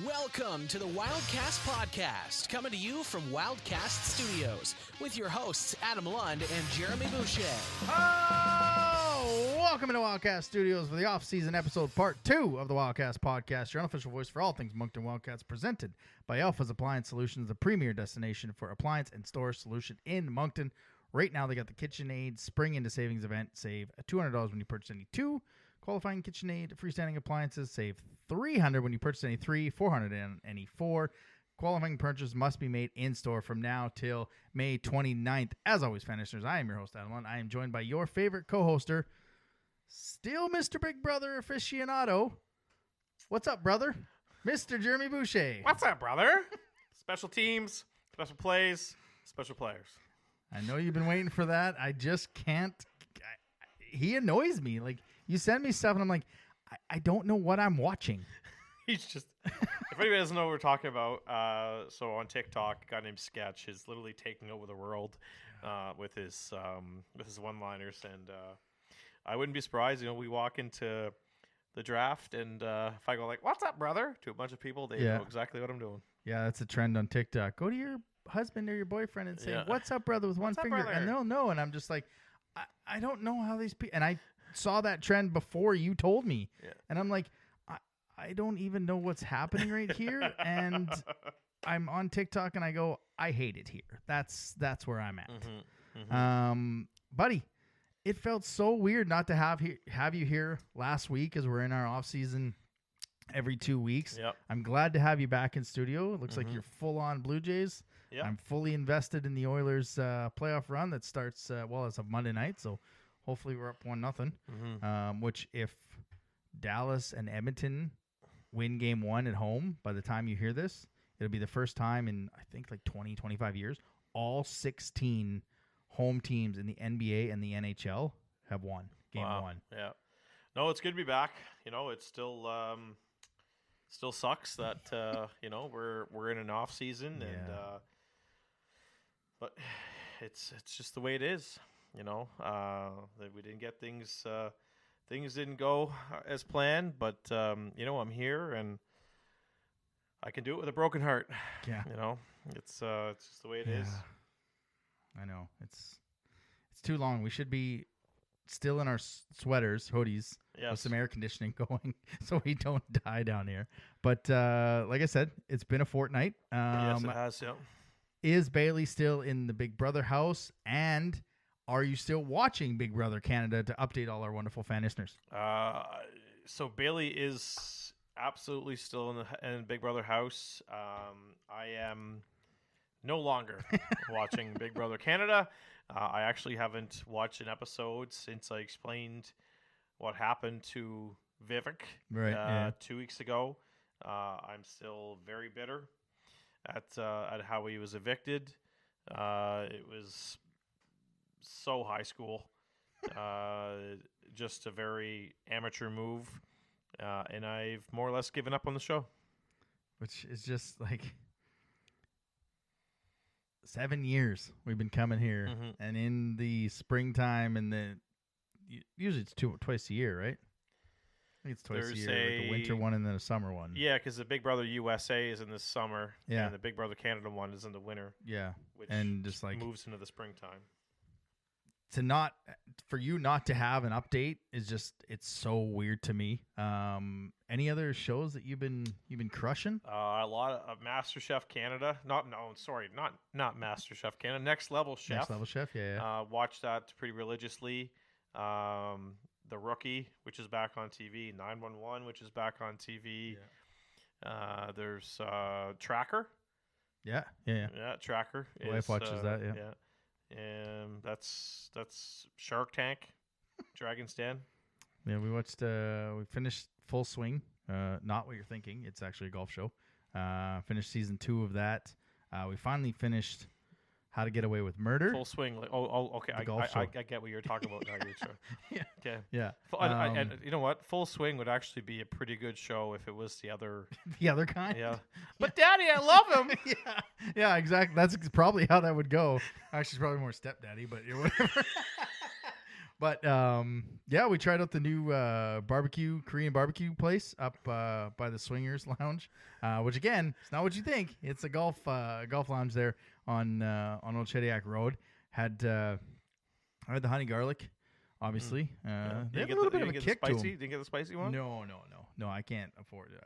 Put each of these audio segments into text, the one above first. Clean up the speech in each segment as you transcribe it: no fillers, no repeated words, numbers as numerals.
Welcome to the Wildcast podcast, coming to you from Wildcast Studios with your hosts Adam Lund and Jeremy Boucher. Oh, welcome to Wildcast Studios for the Offseason episode part 2 of the Wildcast podcast, your unofficial voice for all things Moncton Wildcats, presented by Alpha's Appliance Solutions, the premier destination for appliance and storage solution in Moncton. Right now, they got the KitchenAid Spring into Savings event. Save $200 when you purchase any 2 qualifying KitchenAid freestanding appliances. Save $300 when you purchase any 3, $400 in any 4. Qualifying purchases must be made in-store from now till May 29th. As always, fan listeners, I am your host, Adam Lund. I am joined by your favorite co-hoster, still Mr. Big Brother aficionado. What's up, brother? Mr. Jeremy Boucher. What's up, brother? Special teams, special plays, special players. I know you've been waiting for that. I just can't. He annoys me. Like, you send me stuff, and I'm like, I don't know what I'm watching. He's just, if anybody doesn't know what we're talking about, so on TikTok, a guy named Sketch is literally taking over the world with his one-liners, and I wouldn't be surprised. You know, we walk into the draft, and if I go like, "What's up, brother?" to a bunch of people, they know exactly what I'm doing. Yeah, that's a trend on TikTok. Go to your husband or your boyfriend and say, "What's up, brother?" with one finger, brother? And they'll know. And I'm just like, I don't know how these people. And I saw that trend before you told me, and I'm like, I don't even know what's happening right here. And I'm on TikTok and I go, I hate it here. That's where I'm at. Buddy, it felt so weird not to have you here last week, as we're in our off season every 2 weeks. Yep. I'm glad to have you back in studio. It looks like you're full on Blue Jays. Yep. I'm fully invested in the Oilers playoff run that starts as of Monday night. So hopefully we're up 1-0. Which, if Dallas and Edmonton win game 1 at home, by the time you hear this, it'll be the first time in, I think, like 20, 25 years, all 16 home teams in the NBA and the NHL have won game 1. Yeah. No, it's good to be back. You know, it's still sucks that you know, we're in an off season, and but it's just the way it is. You know, that we didn't get things didn't go as planned, but you know, I'm here and I can do it with a broken heart. Yeah. You know, it's just the way it is. I know. It's too long. We should be still in our sweaters, hoodies, with some air conditioning going, so we don't die down here. But like I said, it's been a fortnight. Yes, it has. Yeah. Is Bailey still in the Big Brother house? And are you still watching Big Brother Canada to update all our wonderful fan listeners? So Bailey is absolutely still in Big Brother house. I am no longer watching Big Brother Canada. I actually haven't watched an episode since I explained what happened to Vivek 2 weeks ago. I'm still very bitter at how he was evicted. It was so high school, just a very amateur move, and I've more or less given up on the show. Which is just like 7 years we've been coming here, and in the springtime, and usually it's twice a year, right? I think it's twice a year, like a winter one and then a summer one. Yeah, because the Big Brother USA is in the summer, and the Big Brother Canada one is in the winter. Yeah, which and just like moves into the springtime. For you not to have an update is just, it's so weird to me. Any other shows that you've been crushing? A lot of MasterChef Canada. Not MasterChef Canada. Next Level Chef. Next Level Chef, yeah. Watched that pretty religiously. The Rookie, which is back on TV. 911, which is back on TV. Yeah. There's Tracker. Yeah. Tracker. My wife watches that. Yeah. And that's Shark Tank, Dragon's Den. Yeah, we watched. We finished Full Swing. Not what you're thinking. It's actually a golf show. Finished season 2 of that. We finally finished How to Get Away with Murder. Full Swing. Okay. I get what you're talking about now. Yeah. Okay. Yeah. And you know what? Full Swing would actually be a pretty good show if it was the other. The other kind. Yeah. But Daddy, I love him. Yeah. Exactly. That's probably how that would go. Actually, it's probably more stepdaddy, but whatever. But yeah, we tried out the new Korean barbecue place up by the Swingers Lounge, which again, it's not what you think. It's a golf lounge there on Old Shediac Road. I had the honey garlic, obviously. They have a little bit of a kick to them. Didn't you get the spicy one? No, I can't afford it.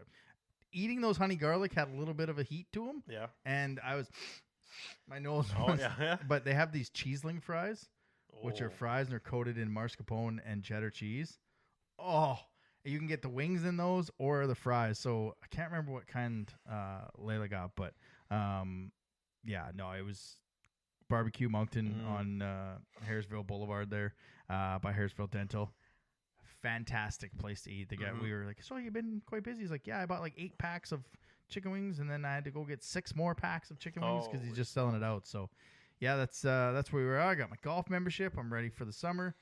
Eating those honey garlic had a little bit of a heat to them. Yeah. And my nose Oh, was, yeah. but they have these cheeseling fries, which are fries and they're coated in mascarpone and cheddar cheese. Oh, you can get the wings in those or the fries. So I can't remember what kind Layla got, but it was Barbecue Moncton on Harrisville Boulevard there by Harrisville Dental. Fantastic place to eat. The guy, we were like, so you've been quite busy. He's like, yeah, I bought like 8 packs of chicken wings, and then I had to go get 6 more packs of chicken wings because he's just selling it out. So, yeah, that's where we were. I got my golf membership. I'm ready for the summer.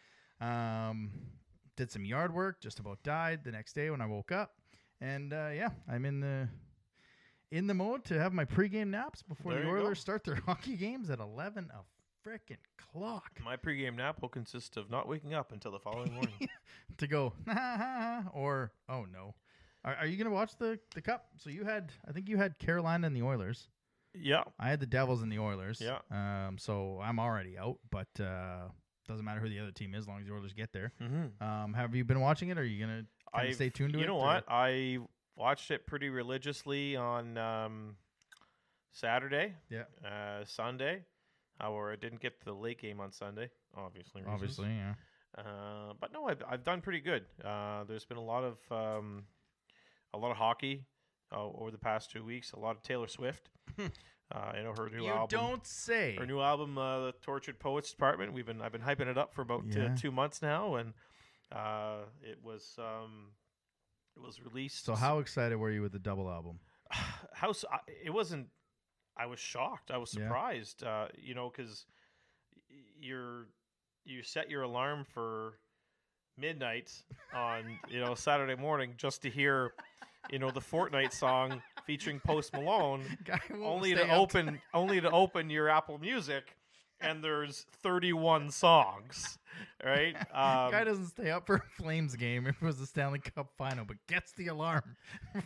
Did some yard work. Just about died the next day when I woke up, and I'm in the mode to have my pregame naps before the Oilers start their hockey games at 11 frickin' clock. My pregame nap will consist of not waking up until the following morning. To go, or, oh no. Are you going to watch the Cup? So I think you had Carolina and the Oilers. Yeah. I had the Devils and the Oilers. Yeah. So I'm already out, but doesn't matter who the other team is as long as the Oilers get there. Mm-hmm. Have you been watching it, or are you going to stay tuned to it? You know what? I watched it pretty religiously on Saturday. Yeah. Sunday. Or I didn't get to the late game on Sunday, obviously. Yeah. But no, I've done pretty good. There's been a lot of hockey over the past 2 weeks. A lot of Taylor Swift. Her new album. You don't say. Her new album, The Tortured Poets Department. I've been hyping it up for about 2 months now, and it was released. So how excited were you with the double album? It wasn't. I was shocked. I was surprised. Because you set your alarm for midnight on Saturday morning just to hear the Fortnite song featuring Post Malone, only to open your Apple Music, and there's 31 songs. Right? Guy doesn't stay up for a Flames game if it was the Stanley Cup final, but gets the alarm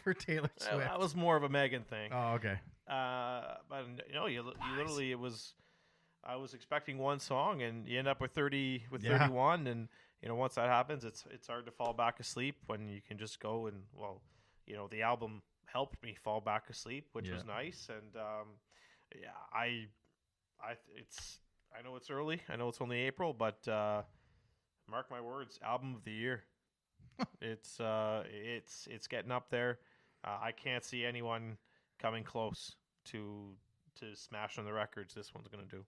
for Taylor Swift. That was more of a Megan thing. Oh, okay. But you literally, I was expecting one song, and you end up with 31, and once that happens, it's hard to fall back asleep when you can just go and the album helped me fall back asleep, which was nice, and I know it's early, I know it's only April, but mark my words, album of the year. It's getting up there. I can't see anyone coming close to smashing the records this one's going to do.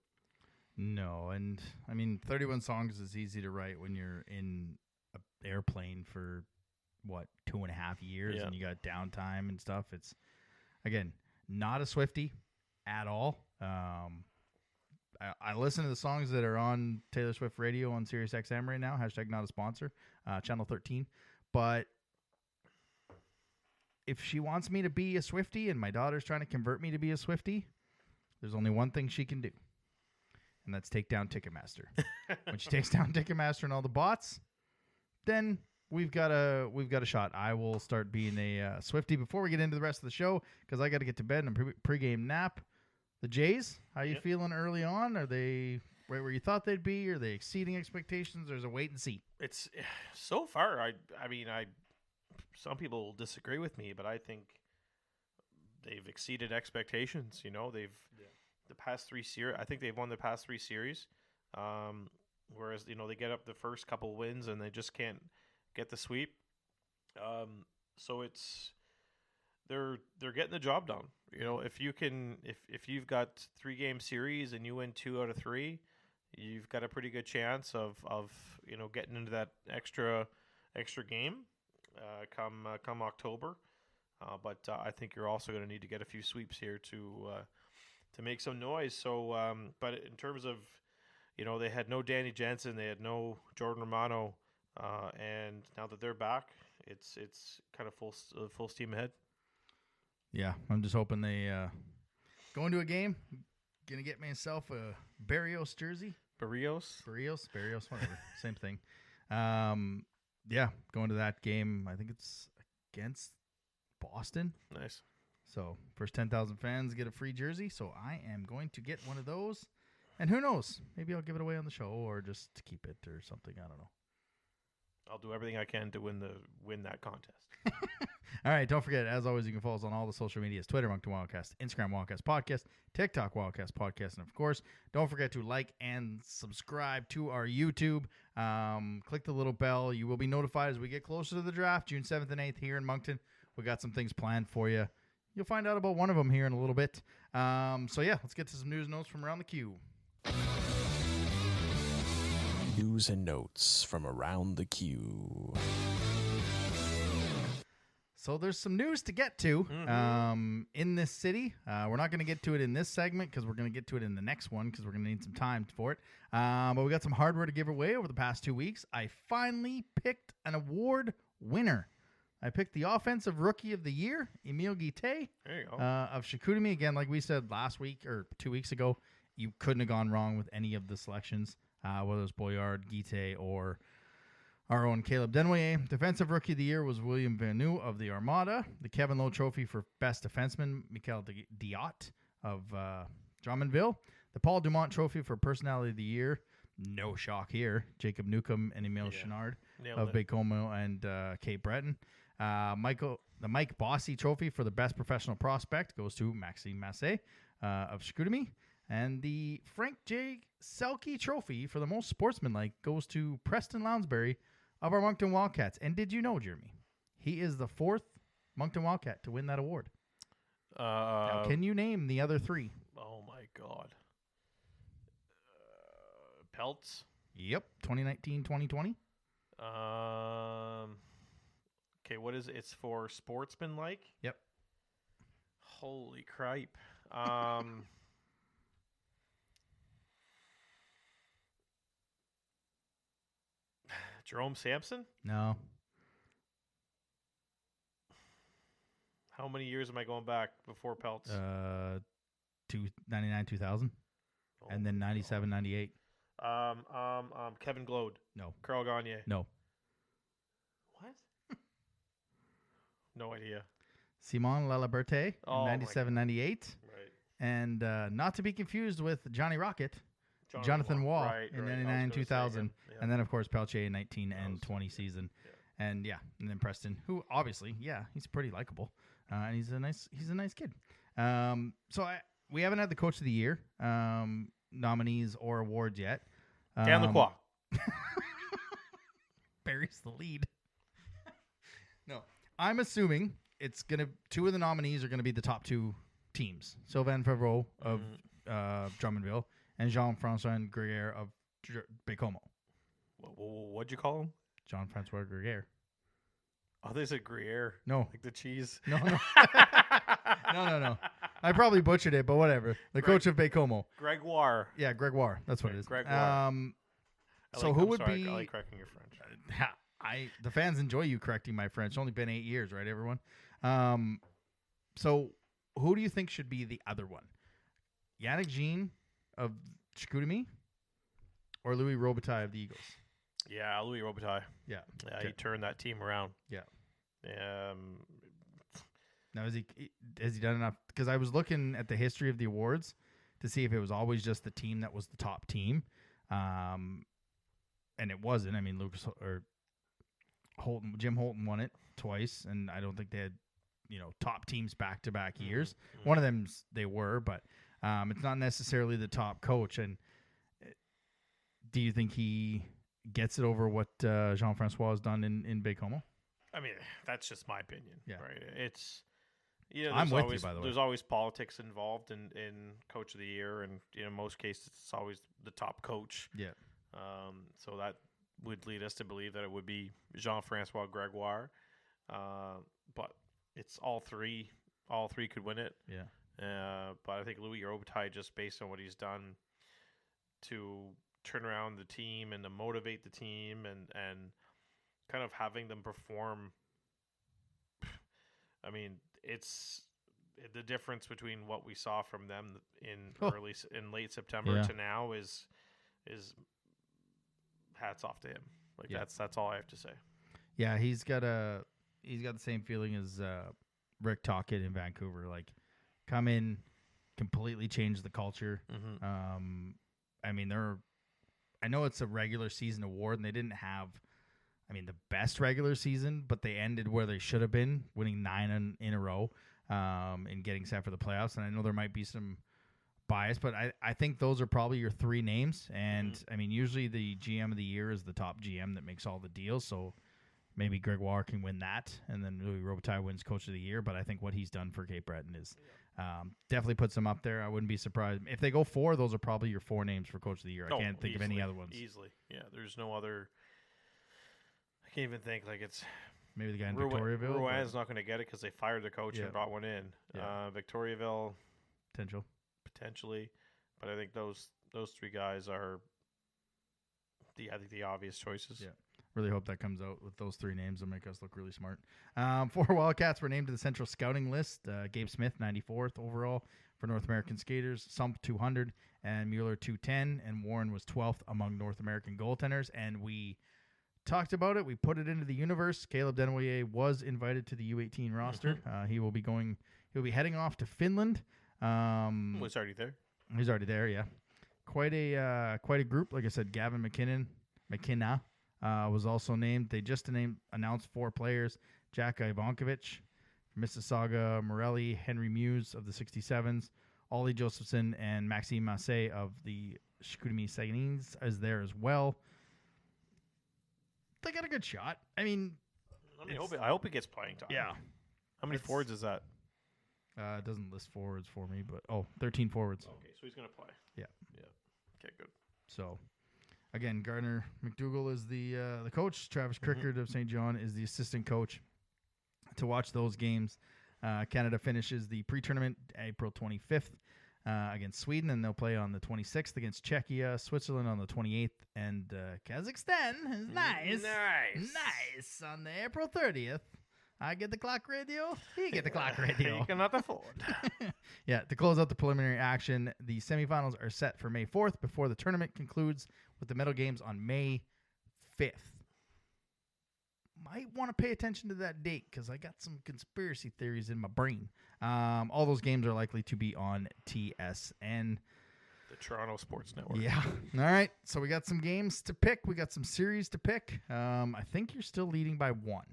No, and I mean 31 songs is easy to write when you're in an airplane for 2.5 years and you got downtime and stuff. It's again not a Swiftie at all. I listen to the songs that are on Taylor Swift radio on Sirius XM right now. # not a sponsor, channel 13. But if she wants me to be a Swiftie and my daughter's trying to convert me to be a Swiftie, there's only one thing she can do, and that's take down Ticketmaster. When she takes down Ticketmaster and all the bots, then we've got a shot. I will start being a Swiftie before we get into the rest of the show because I got to get to bed and pregame nap. The Jays, how you feeling early on? Are they right where you thought they'd be? Are they exceeding expectations? There's a wait and see. It's so far. I mean, some people will disagree with me, but I think they've exceeded expectations. They've the past 3 series. I think they've won the past 3 series. Whereas they get up the first couple wins and they just can't get the sweep. So they're getting the job done. If you've got 3-game series and you win 2 out of 3, you've got a pretty good chance of getting into that extra game come October. But I think you're also going to need to get a few sweeps here to make some noise. So, but in terms of they had no Danny Jensen, they had no Jordan Romano, and now that they're back, it's kind of full steam ahead. Yeah, I'm just hoping they go into a game. Gonna get myself a Barrios jersey. Barrios, whatever, same thing. Yeah, going to that game. I think it's against Boston. Nice. So first 10,000 fans get a free jersey. So I am going to get one of those. And who knows? Maybe I'll give it away on the show or just keep it or something. I don't know. I'll do everything I can to win that contest. All right. Don't forget, as always, you can follow us on all the social medias: Twitter, Moncton Wildcast, Instagram, Wildcast Podcast, TikTok, Wildcast Podcast. And of course, don't forget to like and subscribe to our YouTube. Click the little bell. You will be notified as we get closer to the draft, June 7th and 8th here in Moncton. We got some things planned for you. You'll find out about one of them here in a little bit. So yeah, let's get to some news and notes from around the queue. News and notes from around the queue. So there's some news to get to in this city. We're not going to get to it in this segment because we're going to get to it in the next one because we're going to need some time for it. But we got some hardware to give away over the past 2 weeks. I finally picked an award winner. I picked the Offensive Rookie of the Year, Emile Guité of Chicoutimi. Again, like we said last week or 2 weeks ago, you couldn't have gone wrong with any of the selections, whether it was Boyard, Guité, or our own Caleb Denway. Defensive Rookie of the Year was William Vanu of the Armada. The Kevin Lowe Trophy for Best Defenseman, Michael Diot of Drummondville. The Paul Dumont Trophy for Personality of the Year, no shock here, Jacob Newcomb and Emile Chenard of Baie-Comeau and Cape Breton. The Mike Bossy Trophy for the Best Professional Prospect goes to Maxime Massé of Chicoutimi. And the Frank J. Selke Trophy for the Most Sportsmanlike goes to Preston Lounsbury of our Moncton Wildcats. And did you know, Jeremy, he is the 4th Moncton Wildcat to win that award. Now, can you name the other 3? Oh, my God. Peltz? Yep, 2019-2020. Okay, what is it? It's for sportsmanlike? Yep. Holy cripe. Jerome Sampson? No. How many years am I going back before Peltz? 99, 2000. And then 97, 98. Kevin Glode. No. Carl Gagne. No. What? No idea. Simon Laliberte in 97, 98. Right. And not to be confused with Johnny Rocket, Jonathan Waugh in 99, 2000. Yeah. And then, of course, Peltier in 19 and 20 season. Yeah. And then Preston, who obviously, he's pretty likable. And he's a nice kid. We haven't had the Coach of the Year nominees or awards yet. Dan Lacroix. Buries the lead. No, I'm assuming it's gonna. 2 of the nominees are gonna be the top 2 teams: Sylvain Favreau of Drummondville and Jean-Francois Greger of Baie-Comeau. What'd you call him? Jean-Francois Greger. Oh, they said Gruyere. No, like the cheese. No. No. I probably butchered it, but whatever. Coach of Baie-Comeau. Gregoire. Yeah, Gregoire. That's what it is. Gregoire. Who would be? I like correcting your French. The fans enjoy you correcting my French. It's only been 8 years, right, everyone? So who do you think should be the other one? Yannick Jean of Chicoutimi or Louis Robitaille of the Eagles? Yeah, Louis Robitaille. Yeah. He turned that team around. Yeah. Now, has he done enough? Because I was looking at the history of the awards to see if it was always just the team that was the top team. And it wasn't. I mean, Jim Holton won it twice, and I don't think they had, top teams back-to-back years. Mm-hmm. One of them they were, but it's not necessarily the top coach. And do you think he gets it over what Jean-Francois has done in Baie-Comeau? I mean, that's just my opinion. Yeah. Right? It's I'm with you, by the way. There's always politics involved in Coach of the Year, and in most cases, it's always the top coach. Yeah. So that would lead us to believe that it would be Jean-Francois Gregoire. But it's all three. All 3 could win it. Yeah. But I think Louis Robitaille, just based on what he's done to turn around the team and to motivate the team and kind of having them perform. I mean, it's the difference between what we saw from them in late September to now is is hats off to him. Like Yeah. that's all I have to say. Yeah, he's got the same feeling as Rick Tocchet in Vancouver. Like, come in, completely change the culture. Mm-hmm. I mean, I know it's a regular season award, and they didn't have, the best regular season, but they ended where they should have been, winning 9 in a row, and getting set for the playoffs. And I know there might be some bias, but I think those are probably your 3 names. And usually the GM of the year is the top GM that makes all the deals. So maybe Gregoire can win that, and then Louis Robitaille wins Coach of the Year. But I think what he's done for Cape Breton is definitely puts him up there. I wouldn't be surprised if they go 4. Those are probably your 4 names for Coach of the Year. I can't think of any other ones. Easily, yeah. There's no other. I can't even think it's maybe the guy in Victoriaville. Rowan's not going to get it because they fired the coach and brought one in. Yeah. Victoriaville potentially, but I think those 3 guys are the obvious choices. Yeah. Really hope that comes out with those 3 names. It'll make us look really smart. 4 Wildcats were named to the Central Scouting List. Gabe Smith, 94th overall for North American skaters. Sump, 200, and Mueller, 210. And Warren was 12th among North American goaltenders. And we talked about it. We put it into the universe. Caleb Denoyer was invited to the U18 roster. He will be heading off to Finland. Was already there. He's already there, yeah. Quite a group. Like I said, Gavin McKenna was also named. They just announced 4 players. Jack Ivankovic from Mississauga, Morelli, Henry Muse of the 67s, Ollie Josephson, and Maxime Massé of the Chicoutimi Saguenayens is there as well. They got a good shot. I hope he gets playing time. Yeah. How many forwards is that? It doesn't list forwards for me, but 13 forwards. Okay, so he's going to play. Yeah. Okay, good. So, again, Gardner McDougall is the coach. Travis Crickard of St. John is the assistant coach to watch those games. Canada finishes the pre-tournament April 25th against Sweden, and they'll play on the 26th against Czechia, Switzerland on the 28th, and Kazakhstan is nice on the April 30th. I get the clock radio. He get the clock radio. You cannot afford. Yeah, to close out the preliminary action, the semifinals are set for May 4th before the tournament concludes with the medal games on May 5th. Might want to pay attention to that date because I got some conspiracy theories in my brain. All those games are likely to be on TSN. The Toronto Sports Network. Yeah. All right. So we got some games to pick. We got some series to pick. I think you're still leading by 1.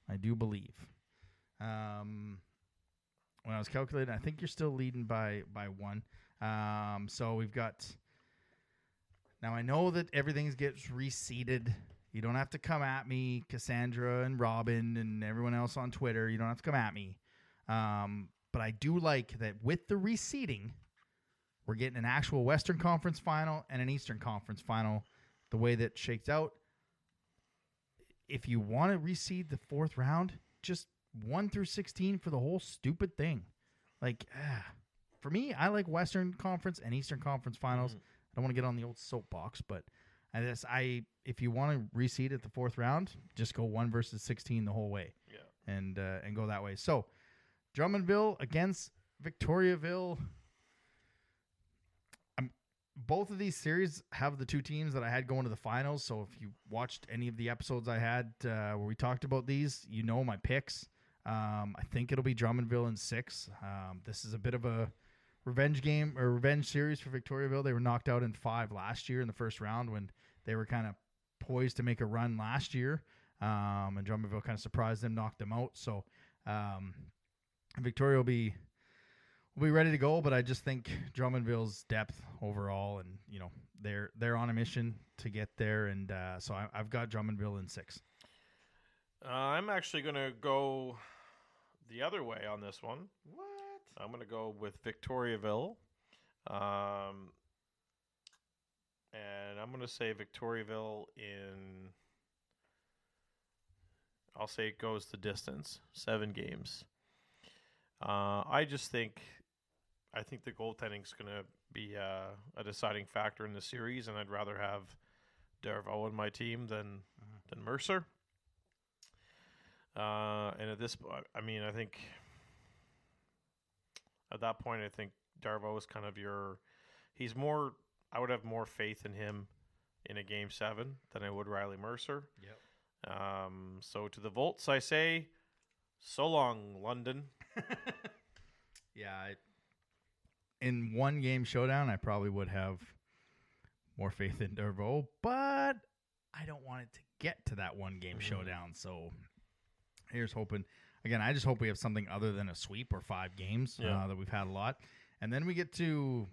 I do believe. When I was calculating, I think you're still leading by 1. So we've got. Now I know that everything gets reseeded. You don't have to come at me, Cassandra and Robin and everyone else on Twitter. You don't have to come at me. But I do like that with the reseeding, we're getting an actual Western Conference final and an Eastern Conference final. The way that shakes out. If you want to reseed the 4th round, just 1 through 16 for the whole stupid thing. Like, for me, I like Western Conference and Eastern Conference finals. I don't want to get on the old soapbox, but if you want to reseed at the 4th round, just go 1 versus 16 the whole way. Yeah. And go that way. So, Drummondville against Victoriaville. Both of these series have the 2 teams that I had going to the finals. So if you watched any of the episodes I had where we talked about these, you know my picks. I think it'll be Drummondville in 6. This is a bit of a revenge game or revenge series for Victoriaville. They were knocked out in 5 last year in the first round when they were kind of poised to make a run last year. And Drummondville kind of surprised them, knocked them out. So Victoria will be ready to go, but I just think Drummondville's depth overall, and they're on a mission to get there, and so I've got Drummondville in 6. I'm actually going to go the other way on this one. What? I'm going to go with Victoriaville, and I'm going to say Victoriaville in. I'll say it goes the distance, 7 games. I think the goaltending is going to be a deciding factor in the series, and I'd rather have Darvaux on my team than Mercer. And at this, I think at that point, I think Darvaux is kind of he's more I would have more faith in him in a Game 7 than I would Riley Mercer. Yep. So to the Volts, I say, so long, London. Yeah. In one game showdown, I probably would have more faith in Dervaux, but I don't want it to get to that one game showdown. So here's hoping. Again, I just hope we have something other than a sweep or 5 games that we've had a lot. And then we get to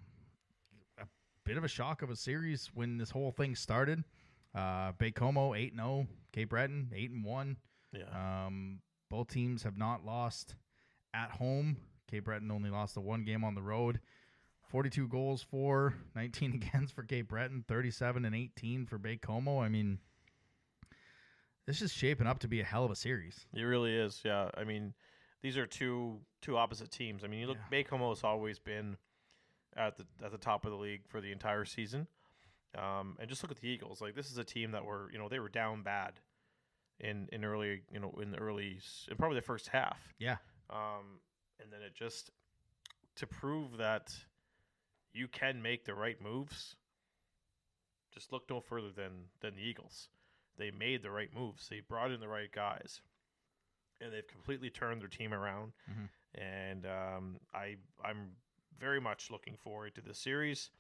a bit of a shock of a series when this whole thing started. Baie-Comeau 8-0, Cape Breton 8-1. Yeah. Both teams have not lost at home. Cape Breton only lost the 1 game on the road. 42 goals for, 19 against for Cape Breton, 37 and 18 for Baie-Comeau. I mean, this is shaping up to be a hell of a series. It really is, yeah. I mean, these are two opposite teams. I mean, you look, Baie-Comeau has always been at the top of the league for the entire season. And just look at the Eagles. Like, this is a team that they were down bad in probably the first half. Yeah. And then it just, to prove that you can make the right moves, just look no further than the Eagles. They made the right moves. They brought in the right guys, and they've completely turned their team around. Mm-hmm. And I'm very much looking forward to this series.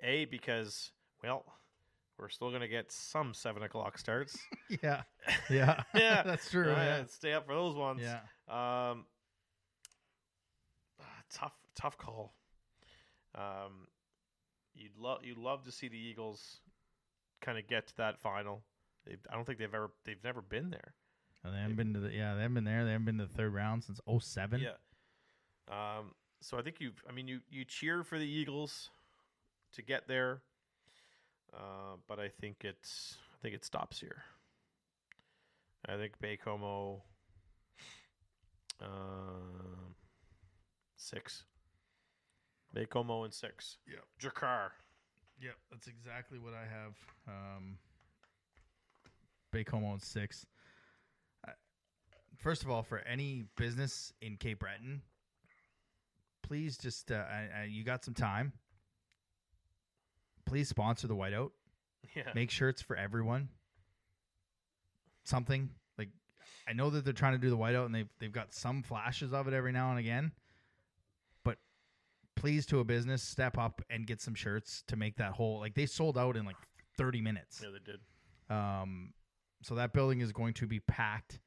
Because, well, we're still going to get some 7:00 starts. Yeah, that's true. Yeah. Stay up for those ones. Yeah. Tough call. You'd love to see the Eagles kind of get to that final. I don't think they've never been there. Oh, they haven't been to they haven't been there. They haven't been to the third round since 2007. Yeah. So I think you cheer for the Eagles to get there. But I think it stops here. I think Baie-Comeau 6. Baie-Comeau in 6. Yeah. Drakkar. Yep, that's exactly what I have. Baie-Comeau in 6. First of all, for any business in Cape Breton, please just you got some time. Please sponsor the whiteout. Yeah. Make shirts for everyone. Something like, I know that they're trying to do the whiteout and they've got some flashes of it every now and again. But please, to a business, step up and get some shirts to make that whole, like, they sold out in like 30 minutes. Yeah, they did. So that building is going to be packed.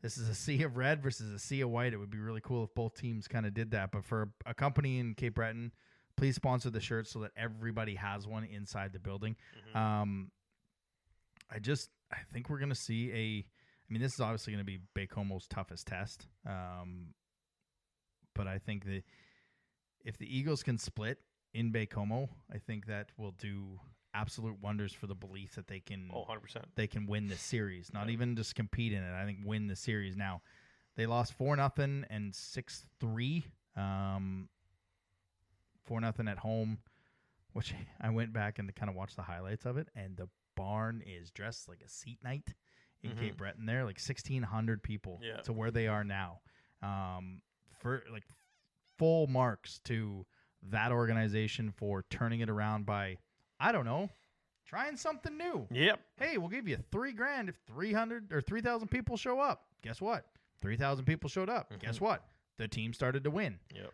This is a sea of red versus a sea of white. It would be really cool if both teams kind of did that. But for a company in Cape Breton, please sponsor the shirts so that everybody has one inside the building. Mm-hmm. I think we're going to see this is obviously going to be Baie-Comeau's toughest test. But I think that if the Eagles can split in Baie-Comeau, I think that will do absolute wonders for the belief that they can 100%. They can win this series, not even just compete in it. I think win the series. Now, they lost 4-0 and 6-3. 4-0 at home, which I went back and kind of watched the highlights of it, and the barn is dressed like a seat night in Cape Breton there, like 1,600 people to where they are now. For like full marks to that organization for turning it around by, I don't know, trying something new. Yep. Hey, we'll give you $3,000 if 300 or 3,000 people show up. Guess what? 3,000 people showed up. Guess what? The team started to win. Yep.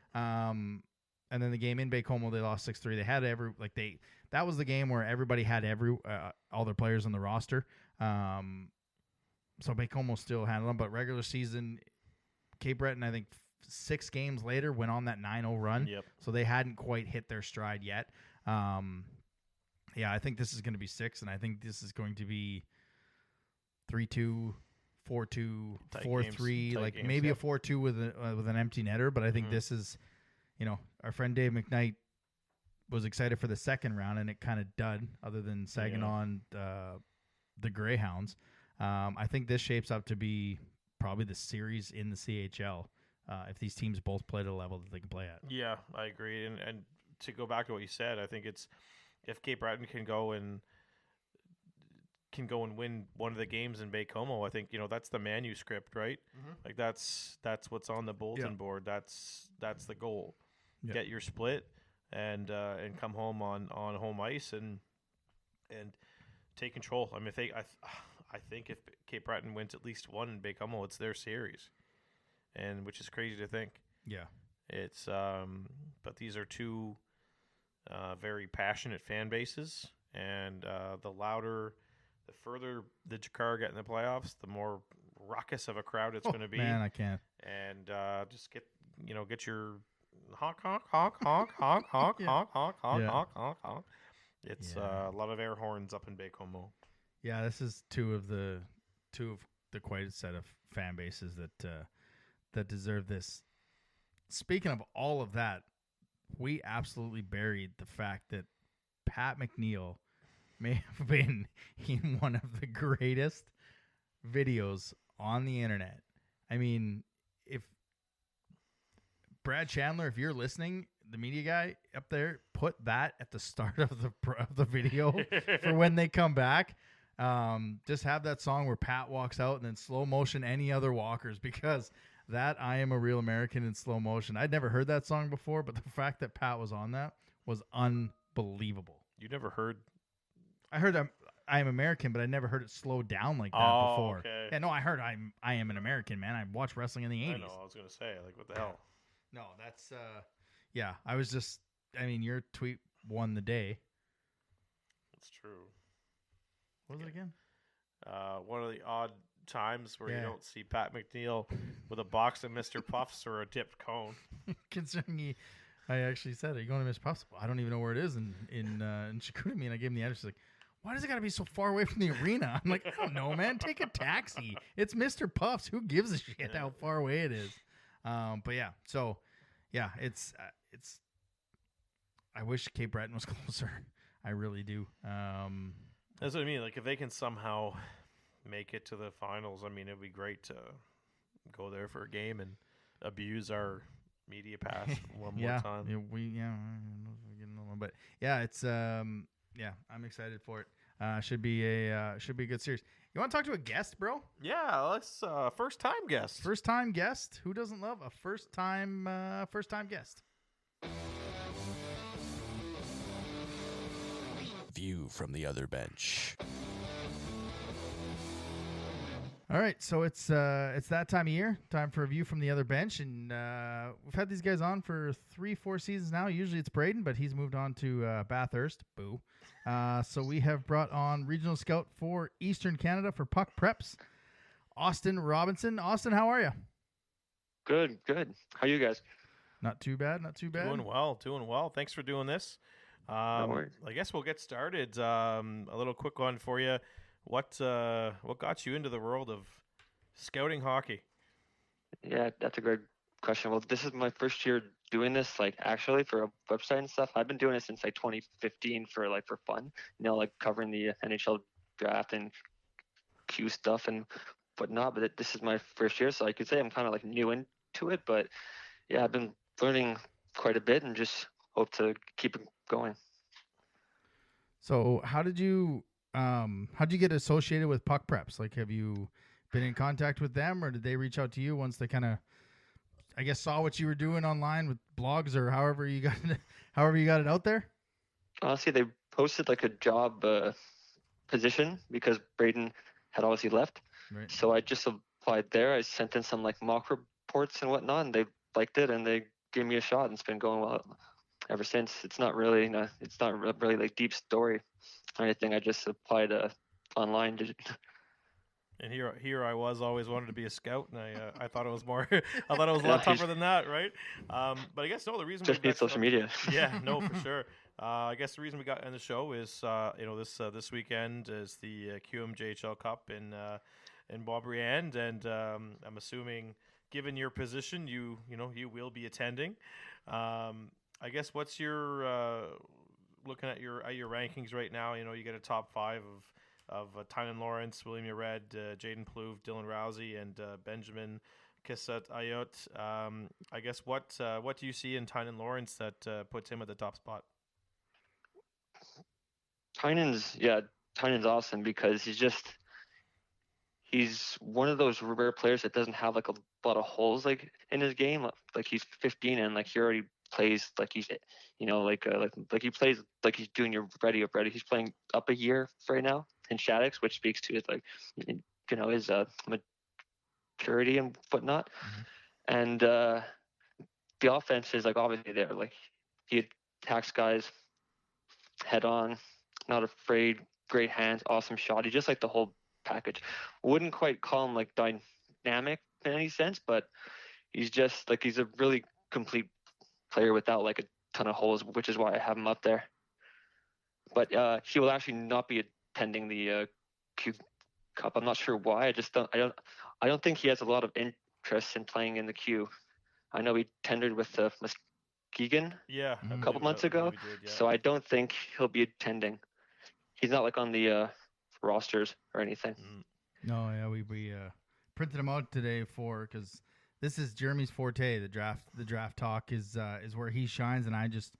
And then the game in Baie-Comeau, they lost 6-3. They had that was the game where everybody had all their players on the roster. So Baie-Comeau still handled them, but regular season, Cape Breton, I think 6 games later went on that 9-0 run. Yep. So they hadn't quite hit their stride yet. I think this is going to be 6, and I think this is going to be 3-2, 4-2, 4-3, like games, maybe a 4-2 with an empty netter. But I think this is, our friend Dave McKnight was excited for the second round, and it kind of dud, other than Saginaw and the Greyhounds. I think this shapes up to be probably the series in the CHL if these teams both play at a level that they can play at. Yeah, I agree. And to go back to what you said, I think it's if Cape Breton can go and win one of the games in Baie-Comeau, I think that's the manuscript, right? Like that's what's on the bulletin board. That's the goal. Yep. Get your split. and come home on home ice and take control. I mean, I think if Cape Breton wins at least one in Baie-Comeau, it's their series, and which is crazy to think. Yeah. It's but these are two very passionate fan bases, and the further the Jakar get in the playoffs, the more raucous of a crowd it's going to be. Man, I can't. And just get your honk honk honk honk honk honk Yeah. honk honk honk Yeah. honk honk honk. It's Yeah. a lot of air horns up in Baie-Comeau. Yeah, this is two of the quite set of fan bases that deserve this. Speaking of all of that, we absolutely buried the fact that Pat McNeil may have been in one of the greatest videos on the internet. I mean, if Brad Chandler, if you're listening, the media guy up there, put that at the start of the video for when they come back. Just have that song where Pat walks out and then slow motion any other walkers, because that I Am a Real American in slow motion. I'd never heard that song before, but the fact that Pat was on that was unbelievable. You never heard? I heard I Am American, but I never heard it slow down like that before. Okay. Yeah, no, I heard I Am an American, man. I watched wrestling in the 80s. I know. I was gonna say, like, what the hell? No, that's yeah. I was just. I mean, your tweet won the day. It's true. What was it again? One of the odd times where Yeah. you don't see Pat McNeil with a box of Mr. Puffs or a dipped cone. Considering I actually said, "Are you going to Miss Puffs?" I don't even know where it is in Chicoutimi, and I gave him the address. She's like, "Why does it got to be so far away from the arena?" I'm like, "I don't know, man. Take a taxi. It's Mr. Puffs. Who gives a shit how far away it is?" But yeah, so yeah, it's. I wish Cape Breton was closer. I really do. That's what I mean. Like, if they can somehow make it to the finals, I mean, it'd be great to go there for a game and abuse our media pass one more time. But yeah, it's I'm excited for it. Should be a good series. You want to talk to a guest, bro? Yeah, let's first time guest. First time guest. Who doesn't love a first time guest? View from the other bench. All right, so it's that time of year, time for a view from the other bench, and we've had these guys on for 3-4 seasons now. Usually it's Braden, but he's moved on to Bathurst. Boo. So we have brought on regional scout for Eastern Canada for Puck Preps, Austin Robinson. Austin, how are you? Good. How you guys? Not too bad. Doing well. Thanks for doing this. No worries. I guess we'll get started. A little quick one for you. What got you into the world of scouting hockey? Yeah, that's a great question. Well, this is my first year doing this, like, actually for a website and stuff. I've been doing it since like 2015 for fun, like covering the NHL draft and Q stuff and whatnot. But this is my first year, so I could say I'm kind of like new into it. But yeah, I've been learning quite a bit and just hope to keep it going. So how'd you get associated with Puck Preps? Like, have you been in contact with them, or did they reach out to you once they kind of, I guess, saw what you were doing online with blogs or however you got it out there? Honestly, they posted like a job position because Braden had obviously left. Right. So I just applied there. I sent in some like mock reports and whatnot, and they liked it and they gave me a shot, and it's been going well ever since. It's not really like deep story or anything. I just applied online. And here I was, always wanted to be a scout, and I thought it was more. I thought it was a lot tougher than that, right? But I guess the reason just need social media. Yeah, no, for sure. I guess the reason we got on the show is this weekend is the QMJHL Cup in Boisbriand, and I'm assuming, given your position, you will be attending. I guess what's your looking at your rankings right now? You get a top 5 of Tynan Lawrence, William Ured, Jaden Plouffe, Dylan Rousey, and Benjamin Kissett-Ayot. I guess what do you see in Tynan Lawrence that puts him at the top spot? Tynan's awesome because he's one of those rare players that doesn't have like a lot of holes like in his game. Like, he's 15 and like he already plays like he's, like he plays like he's junior ready up ready. He's playing up a year right now in Shaddix, which speaks to his his maturity and whatnot. Mhm. And the offense is like obviously there. Like he attacks guys head on, not afraid, great hands, awesome shot. He just like the whole package. Wouldn't quite call him like dynamic in any sense, but he's just like he's a really complete player without like a ton of holes, which is why I have him up there. But he will actually not be attending the Q Cup. I'm not sure why. I don't think he has a lot of interest in playing in the Q. I know he tendered with Muskegon Yeah, Mhm. a couple months ago, he did, yeah. so I don't think he'll be attending. He's not like on the rosters or anything. Mm. No, yeah, we printed him out today because this is Jeremy's forte. The draft talk is where he shines, and I just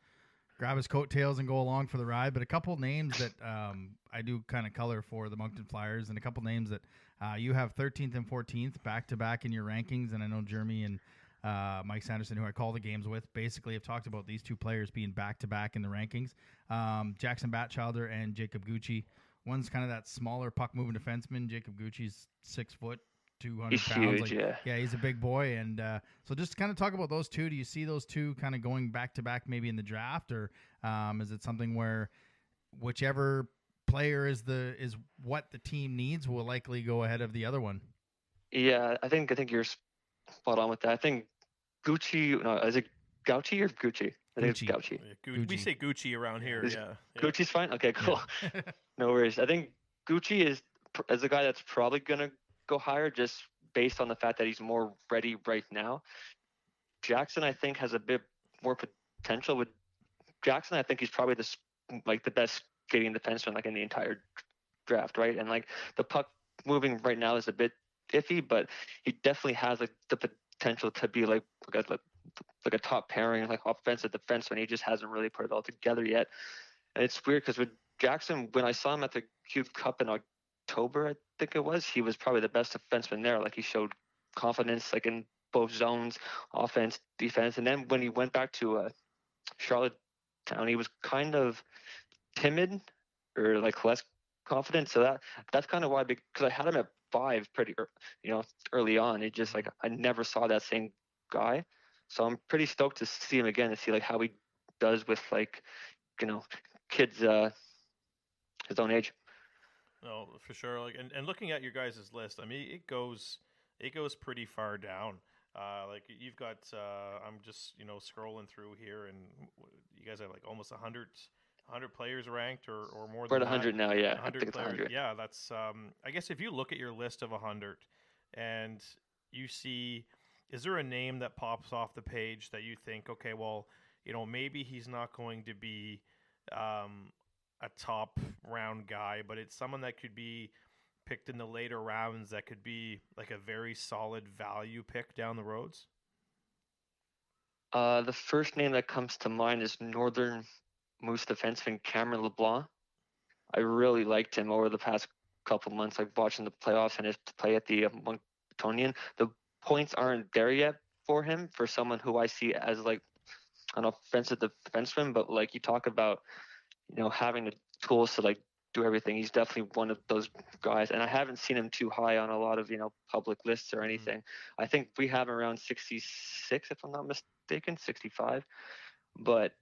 grab his coattails and go along for the ride. But a couple names that I do kind of color for the Moncton Flyers, and a couple names that you have 13th and 14th back to back in your rankings, and I know Jeremy and Mike Sanderson, who I call the games with, basically have talked about these two players being back to back in the rankings. Jackson Batchelder and Jacob Gucci. One's kind of that smaller puck moving defenseman. Jacob Gucci's 6 foot, 200 He's pounds. huge, yeah. He's a big boy. And so just kind of talk about those two. Do you see those two kind of going back to back maybe in the draft, or is it something where whichever player is what the team needs will likely go ahead of the other one? Yeah, I think you're spot on with that. I think Gucci. No, is it Gauchi or Gucci? I think it's Gucci. Gauchi. Yeah, Gucci. We say Gucci around here. Is Yeah. Gucci's fine. Okay, cool. No worries. I think Gucci is a guy that's probably gonna go higher just based on the fact that he's more ready right now. Jackson, I think, has a bit more potential. With Jackson, I think he's probably the best skating defenseman like in the entire draft, right? And like the puck moving right now is a bit iffy, but he definitely has like the potential to be like a top pairing, like offensive defenseman. He just hasn't really put it all together yet. And it's weird because with Jackson, when I saw him at the Cube Cup in October, I think it was, he was probably the best defenseman there. Like he showed confidence, like in both zones, offense, defense. And then when he went back to Charlottetown, he was kind of timid or like less confident. So that's kind of why, because I had him at 5 pretty, early on. It just like I never saw that same guy. So I'm pretty stoked to see him again, to see like how he does with like kids his own age. No, for sure. Like, and looking at your guys' list, I mean, it goes pretty far down. Like you've got, I'm just scrolling through here, and you guys have like almost 100 players ranked, or more We're than at 100 now, yeah. 100 I think it's players. 100. Yeah, that's. I guess if you look at your list of 100, and you see, is there a name that pops off the page that you think, okay, well, maybe he's not going to be a top round guy, but it's someone that could be picked in the later rounds that could be like a very solid value pick down the roads? The first name that comes to mind is Northern Moose defenseman Cameron LeBlanc. I really liked him over the past couple months, like watching the playoffs and his play at the Monctonian. The points aren't there yet for him, for someone who I see as like an offensive defenseman, but like you talk about, having the tools to like do everything. He's definitely one of those guys, and I haven't seen him too high on a lot of public lists or anything. I think we have him around 66, if I'm not mistaken, 65. But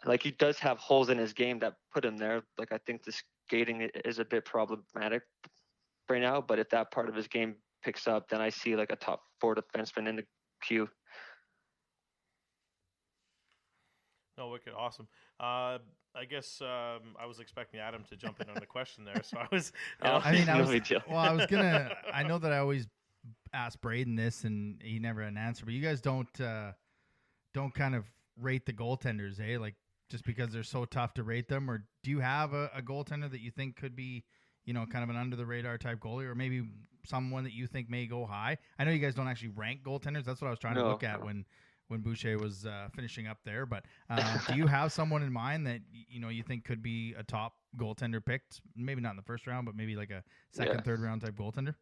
like he does have holes in his game that put him there. Like I think the skating is a bit problematic right now, but if that part of his game picks up, then I see like a top 4 defenseman in the queue. No, wicked, awesome. I guess I was expecting Adam to jump in on the question there, so I was. I mean, No big deal. I was gonna. I know that I always ask Braden this, and he never had an answer. But you guys don't kind of rate the goaltenders, eh? Like just because they're so tough to rate them, or do you have a goaltender that you think could be, kind of an under the radar type goalie, or maybe someone that you think may go high? I know you guys don't actually rank goaltenders. That's what I was trying to look at when Boucher was finishing up there. But do you have someone in mind that you think could be a top goaltender picked? Maybe not in the first round, but maybe like a second, third round type goaltender.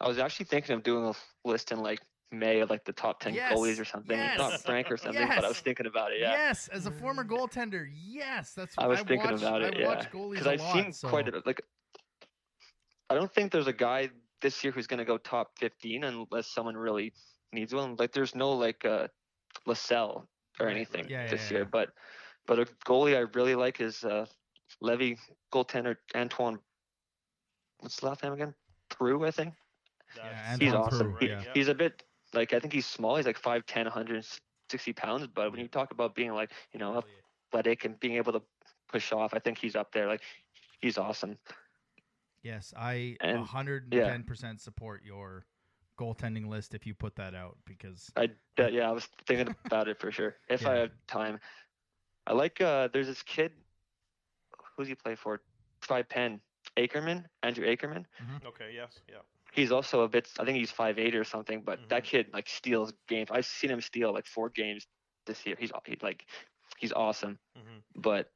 I was actually thinking of doing a list in like May of like the top 10 Yes, goalies or something. yes, Not Frank or something, but I was yes. thinking about it. Yeah, Yes, as a former goaltender, yes, that's I was thinking watch. about I it. Yeah, watch goalies because a I've lot. seen So quite a bit. Like, I don't think there's a guy this year who's going to go top 15 unless someone really needs one. Like, there's no like Lascelles or Right, anything right. Yeah, this yeah, year. But a goalie I really like is Levy goaltender Antoine. What's the last name again? Prue, I think. yeah. That's He's Antoine sounds awesome. Prue. right. Yeah, He's a bit like, I think he's small. He's like 5'10", 160 pounds. But when Yeah. you talk about being like, Hell athletic and being able to push off, I think he's up there. Like, he's awesome. yes, I And yeah, 110% support your goaltending list if you put that out because I was thinking about it for sure. If I yeah, have time, I like. There's this kid. Who's he play for? Try Penn. Andrew Ackerman. Okay. Yes. Yeah. He's also a bit. I think he's 5'8" or something. But Mhm. that kid like steals games. I've seen him steal like 4 games this year. He's awesome. Mhm. But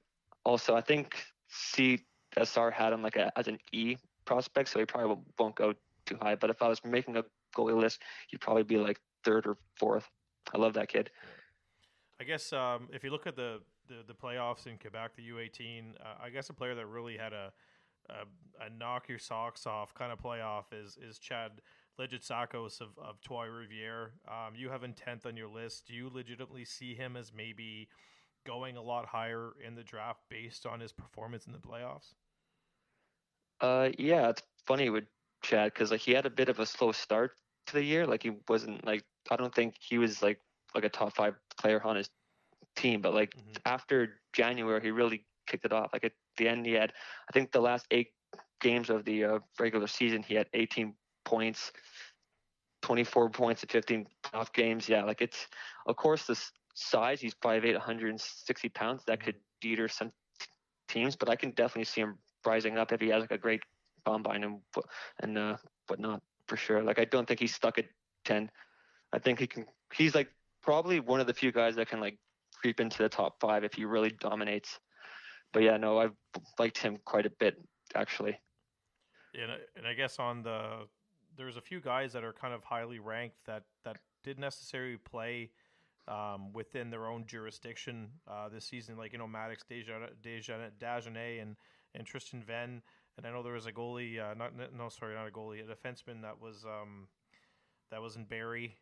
also, I think CSR had him like as an E prospect, so he probably won't go too high. But if I was making a goalie list, he'd probably be like 3rd or 4th. I love that kid. I guess if you look at the playoffs in Quebec, the U18, I guess a player that really had a knock your socks off kind of playoff is Chad Legitsakos of Trois Rivières. You have him 10th on your list. Do you legitimately see him as maybe going a lot higher in the draft based on his performance in the playoffs? Yeah, it's funny with Chad because like he had a bit of a slow start to the year. Like he wasn't like, I don't think he was like a top 5 player on his team, but like Mhm. after January he really kicked it off. Like at the end he had, I think the last 8 games of the regular season he had 18 points, 24 points in 15 playoff games. Yeah, like it's, of course, this size. He's 5'8", 160 pounds. That could deter some teams, but I can definitely see him rising up if he has like a great combine and whatnot for sure. Like I don't think he's stuck at 10. I think he can. He's like probably one of the few guys that can like creep into the top 5 if he really dominates. But yeah, no, I've liked him quite a bit actually. And I guess there's a few guys that are kind of highly ranked that didn't necessarily play within their own jurisdiction this season, like Maddox, Dagenet, and Tristan Venn. And I know there was a goalie, not a goalie, a defenseman that was in Barrie.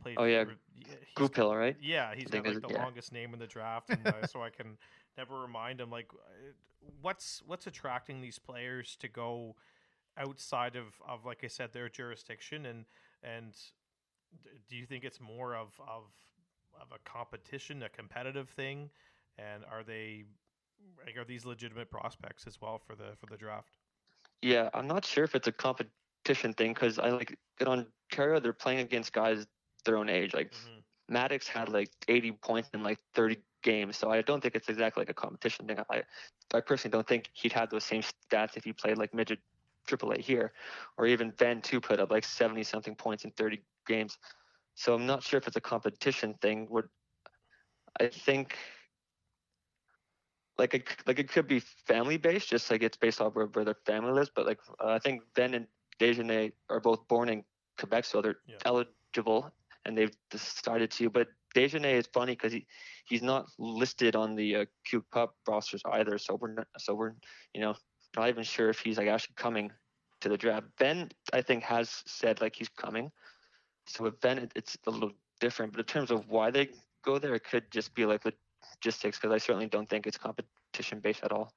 Played. Oh yeah, He's Goupil, right? yeah, he's I got think like the yeah. longest name in the draft, and so I can never remind him like what's attracting these players to go outside of like I said their jurisdiction, and do you think it's more of a competition, a competitive thing, and are these legitimate prospects as well for the draft? Yeah, I'm not sure if it's a competition thing because I like in Ontario they're playing against guys their own age. Like Mm-hmm. Maddox had like 80 points in like 30 games, so I don't think it's exactly like a competition thing. I personally don't think he'd have those same stats if he played like midget AAA here, or even Van too put up like 70 something points in 30 games. So I'm not sure if it's a competition thing. What I think it could be family based, just like it's based off where their family lives. But like I think Ben and Dejanay are both born in Quebec, so they're Yeah. eligible, and they've decided to. But Dejanay is funny because he's not listed on the Q Cup rosters either, so we're not even sure if he's like actually coming to the draft. Ben I think has said like he's coming, so with Ben it's a little different. But in terms of why they go there, it could just be like logistics because I certainly don't think it's competition based at all.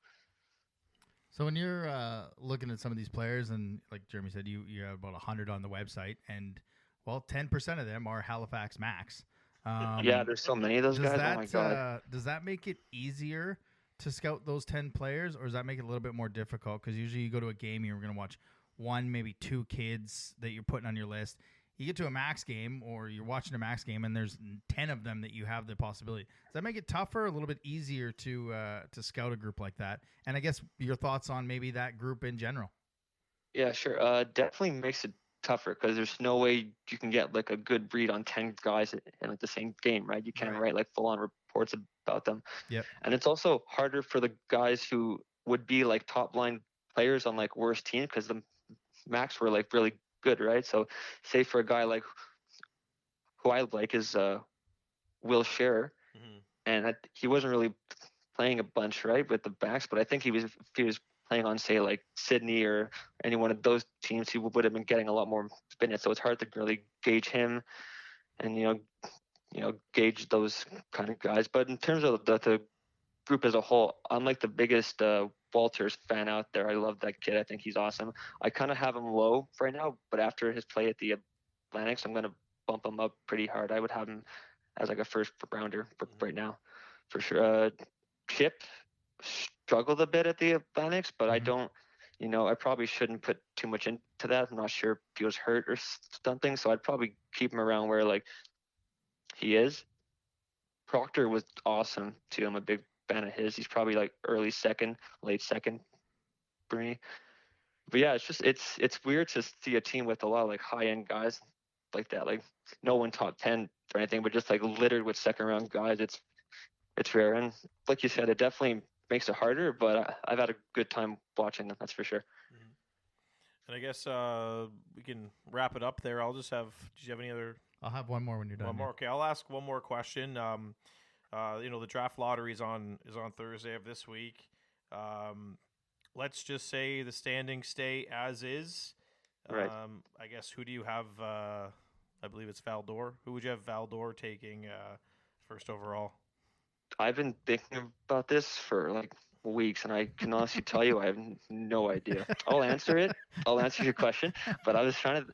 So when you're looking at some of these players, and like Jeremy said, you have about 100 on the website, and 10% of them are Halifax Max. Yeah, there's so many of those guys. Oh my god. Does that make it easier to scout those 10 players, or does that make it a little bit more difficult? Because usually you go to a game, you're going to watch 1, maybe 2 kids that you're putting on your list. You get to a Max game, or you're watching a Max game, and there's 10 of them that you have the possibility. Does that make it tougher, a little bit easier to scout a group like that? And I guess your thoughts on maybe that group in general. Yeah, sure. Definitely makes it tougher because there's no way you can get like a good read on 10 guys in like the same game, right? You can't write like full on reports about them. Yep. And it's also harder for the guys who would be like top line players on like worse teams because the Max were like really good, right? So say for a guy like who I like is Will Scherer, Hmm. and he wasn't really playing a bunch right with the backs, but I think if he was playing on say like Sydney or any one of those teams, he would have been getting a lot more minutes. So it's hard to really gauge him and gauge those kind of guys. But in terms of the group as a whole, I'm like the biggest Walters fan out there. I love that kid. I think he's awesome. I kind of have him low right now, but after his play at the Atlantics, I'm gonna bump him up pretty hard. I would have him as like a first rounder for right now, for sure. Chip struggled a bit at the Atlantics, but I Mhm. don't. I probably shouldn't put too much into that. I'm not sure if he was hurt or something, so I'd probably keep him around where like he is. Proctor was awesome too. I'm a big fan of his. He's probably like early second, late second for me. But yeah, it's weird to see a team with a lot of like high end guys like that. Like no one top 10 or anything, but just like littered with second round guys. It's rare, and like you said, it definitely makes it harder. But I've had a good time watching them. That's for sure. Hmm. And I guess we can wrap it up there. I'll just have. Do you have any other? I'll have one more when you're done. One more. Okay, I'll ask one more question. The draft lottery is on Thursday of this week. Let's just say the standings stay as is. Right. I guess who do you have? I believe it's Valdor. Who would you have Valdor taking first overall? I've been thinking about this for like weeks, and I can honestly tell you I have no idea. I'll answer it. I'll answer your question, but I was trying to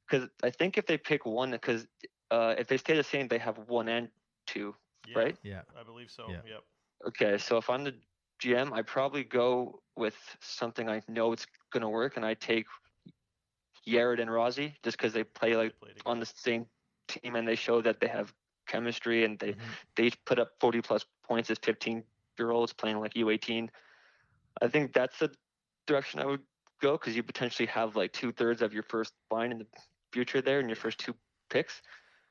because I think if they pick one, because if they stay the same, they have one and two, Yeah, right? Yeah. I believe so. Yeah. Yep. Okay, so if I'm the GM, I probably go with something I know it's gonna work, and I take Yared and Rozzy just because they play like They played on together. the same team and they show that they have chemistry and Mhm. they each put up 40 plus points as 15-year-olds playing like U18. I think that's the direction I would go because you potentially have like 2/3 of your first line in the future there in your first two picks.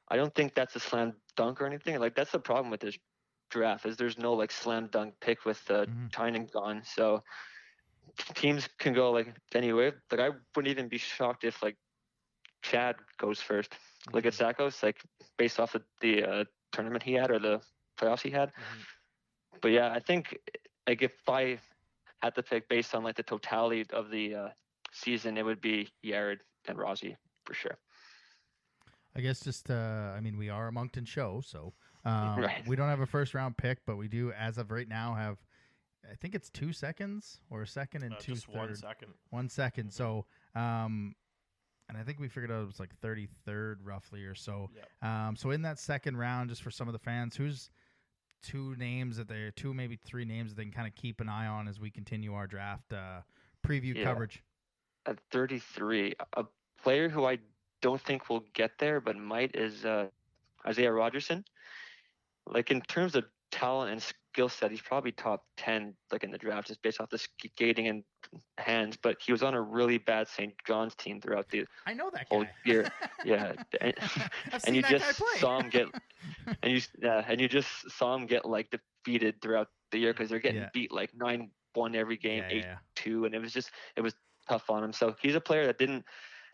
I don't think that's a slam dunk or anything. Like that's the problem with this draft is there's no like slam dunk pick with Mhm. Tynan gone. So teams can go like anyway. Like I wouldn't even be shocked if like Chad goes first. Like at Mhm. Sakos, like based off of the tournament he had or the playoffs he had. Mhm. But yeah, I think like if I had to pick based on like the totality of the season, it would be Yared and Rozzy for sure. I guess just I mean, we are a Moncton show, so Right. we don't have a first round pick, but we do, as of right now, have I think it's 2 seconds or a second and two Just third. 1 second. 1 second. Mhm. So and I think we figured out it was like 33rd roughly or so. Yep. So in that second round, just for some of the fans, who's two maybe three names that they can kind of keep an eye on as we continue our draft preview Yeah. coverage. At 33, a player who I don't think will get there but might is Isaiah Rogerson. Like in terms of talent and skill set, he's probably top 10 like in the draft just based off the skating and hands. But he was on a really bad St. John's team throughout the I know that whole guy. year. Yeah, and, I've and seen you that just guy play. saw him get and you just saw him get like defeated throughout the year because they're getting Yeah. beat like 9-1 every game, Yeah. 8-2, and it was tough on him. So he's a player that didn't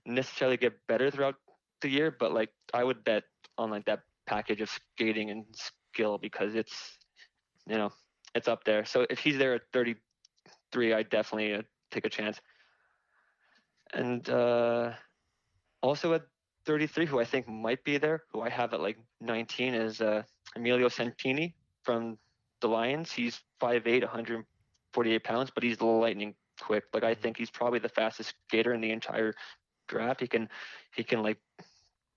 necessarily get better throughout the year, but like I would bet on like that package of skating and skill because you know it's up there. So if he's there at 33, I definitely take a chance. And also at 33, who I think might be there, who I have at like 19, is Emilio Santini from the Lions. He's 5'8", 148 pounds, but he's lightning quick. Like I Mhm. think he's probably the fastest skater in the entire draft. He can like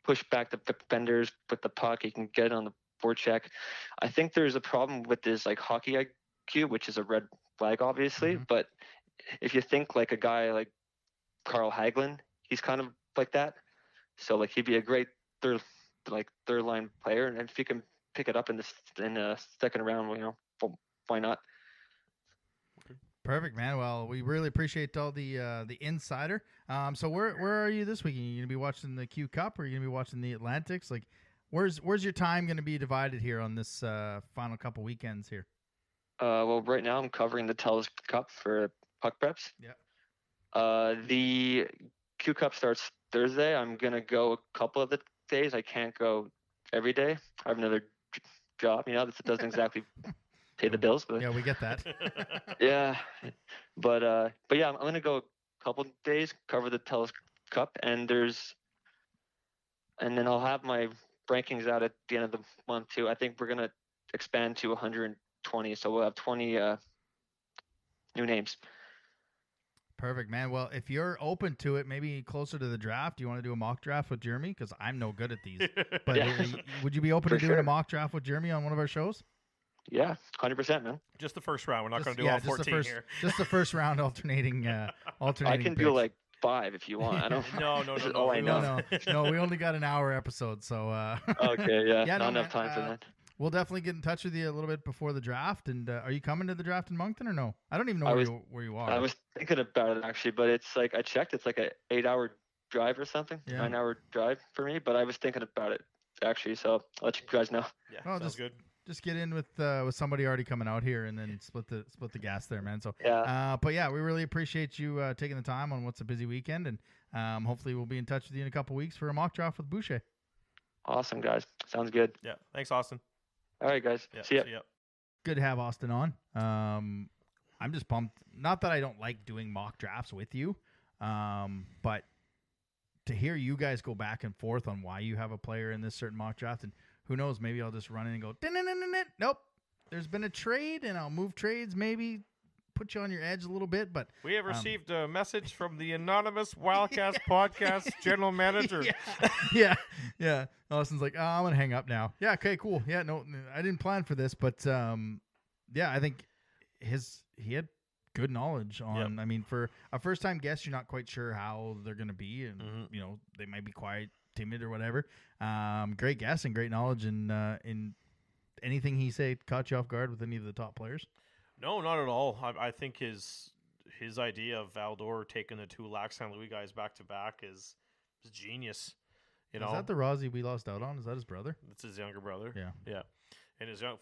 push back the defenders with the puck. He can get on the forecheck. I think there's a problem with his like hockey IQ, which is a red flag, obviously. Mhm. But if you think like a guy like Carl Hagelin, he's kind of like that. So like he'd be a great third line player, and if he can pick it up in the second round, why not? Perfect, man. Well, we really appreciate all the insider. So where are you this week? Are you gonna be watching the Q Cup, or are you gonna be watching the Atlantics? Like, where's your time gonna be divided here on this final couple weekends here? Well, right now I'm covering the Telus Cup for puck preps. Yeah. The Q Cup starts Thursday. I'm gonna go a couple of the days. I can't go every day. I have another job, that doesn't exactly pay the bills, but Yeah, we get that. yeah. But yeah, I'm gonna go a couple days, cover the Telus Cup, and then I'll have my rankings out at the end of the month too. I think we're gonna expand to 120, so we'll have 20 new names. Perfect, man. Well, if you're open to it, maybe closer to the draft, do you want to do a mock draft with Jeremy? Because I'm no good at these. But Yeah. Would you be open For to doing sure. a mock draft with Jeremy on one of our shows? Yeah, 100%, man. Just the first round. We're not going to do Yeah, all just the 14 first, here. just the first round alternating. I can picks. do like 5 if you want. I don't. No. This is all I know. No. We only got an hour episode, so. Okay, yeah, Yeah, not no, enough time for man, that. We'll definitely get in touch with you a little bit before the draft. And are you coming to the draft in Moncton or no? I don't even know where you are. I was thinking about it actually, but it's like I checked. It's like a 8-hour drive or something, Yeah. 9-hour drive for me. But I was thinking about it actually, so I'll let you guys know. Yeah, Well, sounds good. Just get in with somebody already coming out here, and then split the gas there, man. So Yeah. but yeah, we really appreciate you taking the time on what's a busy weekend, and hopefully we'll be in touch with you in a couple weeks for a mock draft with Boucher. Awesome, guys. Sounds good. Yeah. Thanks, Austin. All right, guys. Yeah. See ya. Good to have Austin on. I'm just pumped. Not that I don't like doing mock drafts with you, but to hear you guys go back and forth on why you have a player in this certain mock draft, and who knows, maybe I'll just run in and go, nope, there's been a trade, and I'll move trades, maybe put you on your edge a little bit. But We have received a message from the anonymous Wildcast podcast general manager. yeah. Austin's like, I'm gonna hang up now. Yeah, okay, cool. Yeah, no, I didn't plan for this, but yeah, I think he had good knowledge on. Yep. I mean, for a first time guest, you're not quite sure how they're gonna be, and Mm-hmm. they might be quiet, timid, or whatever. Great guess and great knowledge in anything he said. Caught you off guard with any of the top players? No, not at all. I think his idea of Valdor taking the 2 Lac St. Louis guys back to back is genius. Is that the Rozzy we lost out on? Is that his brother? It's his younger brother. Yeah. And his younger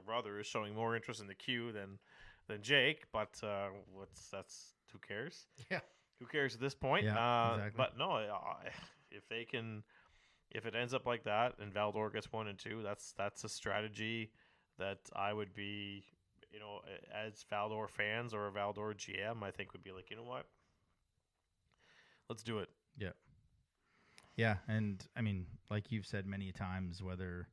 brother is showing more interest in the queue than Jake. But who cares? Yeah. Who cares at this point? Yeah, exactly. But no, if it ends up like that and Valdor gets 1 and 2, that's a strategy that I would be, as Valdor fans or a Valdor GM, I think would be like, you know what? Let's do it. Yeah. Yeah, and I mean, like you've said many times, whether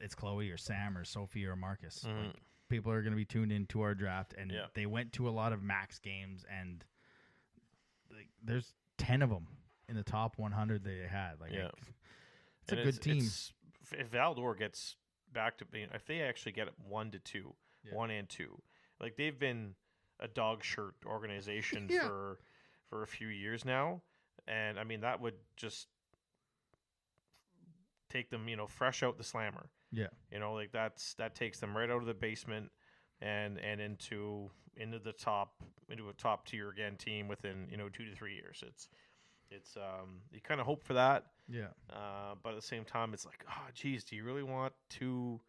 it's Chloe or Sam or Sophie or Marcus, like, people are going to be tuned into our draft, and they went to a lot of Max games, and there's 10 of them in the top 100 they had. It's a good team. If Valdor gets back to being, if they actually get 1 to 2, 1 and 2, like they've been a dog shirt organization for a few years now. And I mean, that would just take them, fresh out the slammer. Yeah. That takes them right out of the basement and into a top tier again team within, 2 to 3 years. It's you kind of hope for that. Yeah. But at the same time, it's like, oh, geez, do you really want 2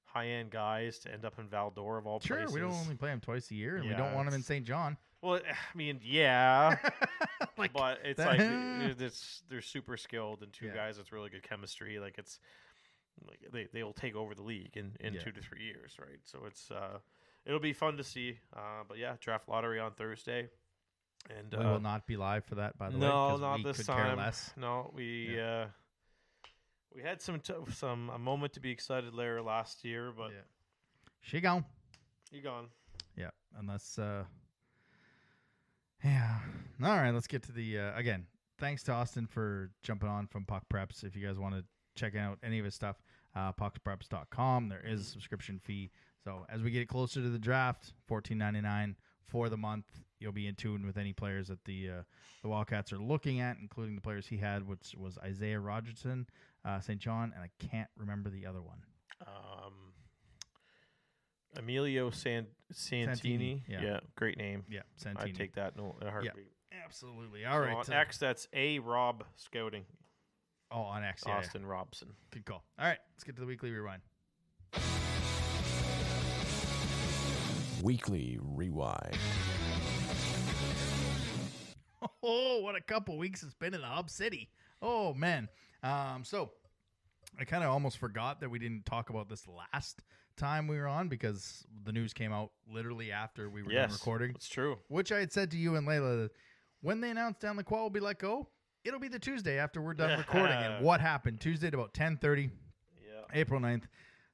high-end guys to end up in Valdor of all places? Sure, we don't only play them twice a year, and we don't want them in St. John. Well, I mean, yeah, but it's like they're super skilled and 2 guys with really good chemistry. Like it's like they will take over the league in 2 to 3 years, right? So it'll be fun to see. But yeah, draft lottery on Thursday, and we will not be live for that. By the way, no, not we this could time. Care less. No, we had a moment to be excited there last year, but she gone. He gone. Yeah, unless. Yeah. All right, let's get to the again. Thanks to Austin for jumping on from Puck Preps. If you guys want to check out any of his stuff, puckpreps.com. There is a subscription fee. So as we get closer to the draft, $14.99 for the month. You'll be in tune with any players that the Wildcats are looking at, including the players he had, which was Isaiah Rogerson, St. John, and I can't remember the other one. Emilio Santini. Yeah. Great name. Yeah, Santini. I'd take that in a heartbeat. Yeah, absolutely. All right. On X, that's A. Rob Scouting. Oh, on X, yeah. Austin Robson. Good call. All right, let's get to the weekly rewind. Weekly Rewind. Oh, what a couple weeks it's been in the Hub City. Oh, man. So I kind of almost forgot that we didn't talk about this last time we were on because the news came out literally after we were done recording. That's true. Which I had said to you and Layla that when they announced Dan Lacroix will be let go, it'll be the Tuesday after we're done recording. And what happened? Tuesday at about 10:30, April 9th,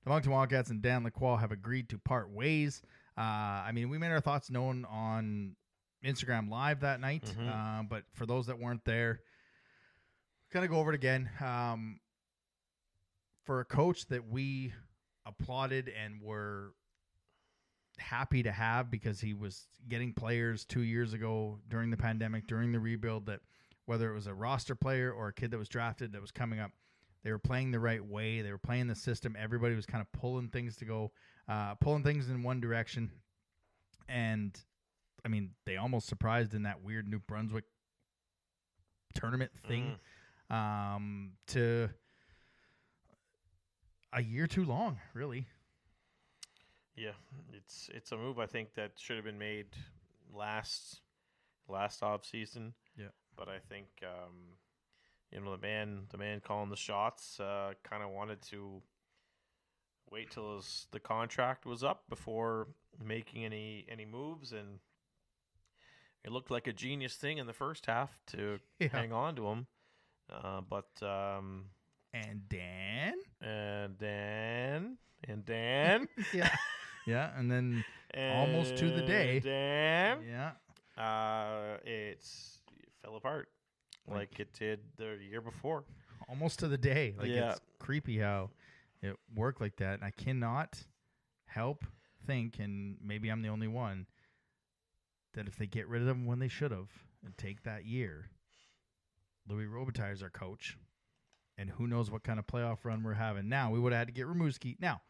the Moncton Wildcats and Dan Lacroix have agreed to part ways. I mean, we made our thoughts known on Instagram Live that night, but for those that weren't there, kind of go over it again. For a coach that we applauded and were happy to have because he was getting players 2 years ago during the pandemic, during the rebuild, that whether it was a roster player or a kid that was drafted that was coming up, they were playing the right way. They were playing the system. Everybody was kind of pulling things in one direction. And, I mean, they almost surprised in that weird New Brunswick tournament thing to a year too long, really. Yeah, it's a move I think that should have been made last off season. Yeah, but I think the man calling the shots kind of wanted to wait till the contract was up before making any moves, and it looked like a genius thing in the first half to hang on to him. And Dan, yeah, and then almost to the day, Dan, it fell apart like it did the year before. Almost to the day, it's creepy how it worked like that. And I cannot help think, and maybe I'm the only one, that if they get rid of him when they should have and take that year, Louis Robitaille is our coach. And who knows what kind of playoff run we're having. Now, we would have had to get Rimouski. Now,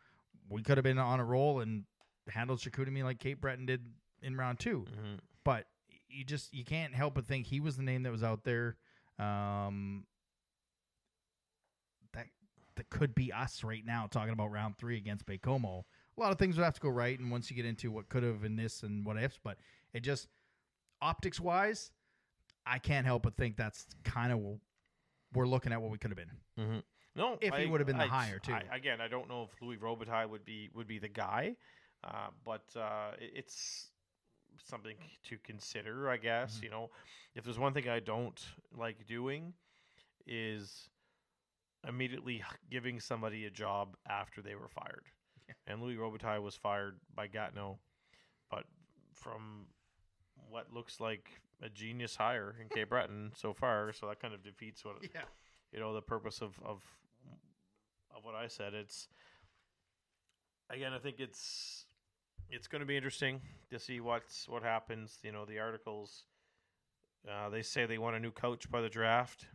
we could have been on a roll and handled Chicoutimi like Cape Breton did in round 2. Mm-hmm. But you can't help but think he was the name that was out there. That could be us right now talking about round 3 against Baie-Comeau. A lot of things would have to go right, and once you get into what could have and this and what ifs, but it just, optics-wise, I can't help but think that's kind of we're looking at what we could have been. Mm-hmm. No, if he would have been the higher too. I don't know if Louis Robitaille would be the guy, but it's something to consider, I guess. Mm-hmm. You know, if there's one thing I don't like doing is immediately giving somebody a job after they were fired. Yeah. And Louis Robitaille was fired by Gatineau, but from what looks like a genius hire in Cape Breton so far, so that kind of defeats what the purpose of what I said. It's again, I think it's going to be interesting to see what happens. You know, the articles they say they want a new coach by the draft.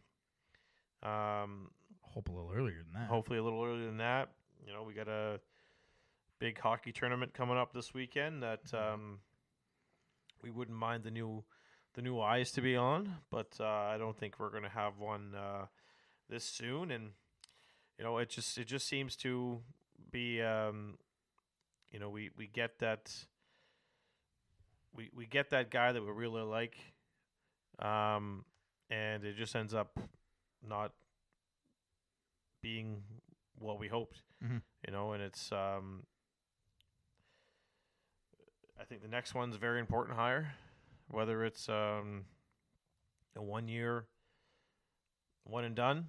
Hope a little earlier than that. Hopefully a little earlier than that. You know, we got a big hockey tournament coming up this weekend that we wouldn't mind the new eyes to be on, but I don't think we're going to have one this soon. And you know, it just seems to be we get that we get that guy that we really like, and it just ends up not being what we hoped. Mm-hmm. You know, and it's I think the next one's a very important hire. Whether it's a 1 year, one and done,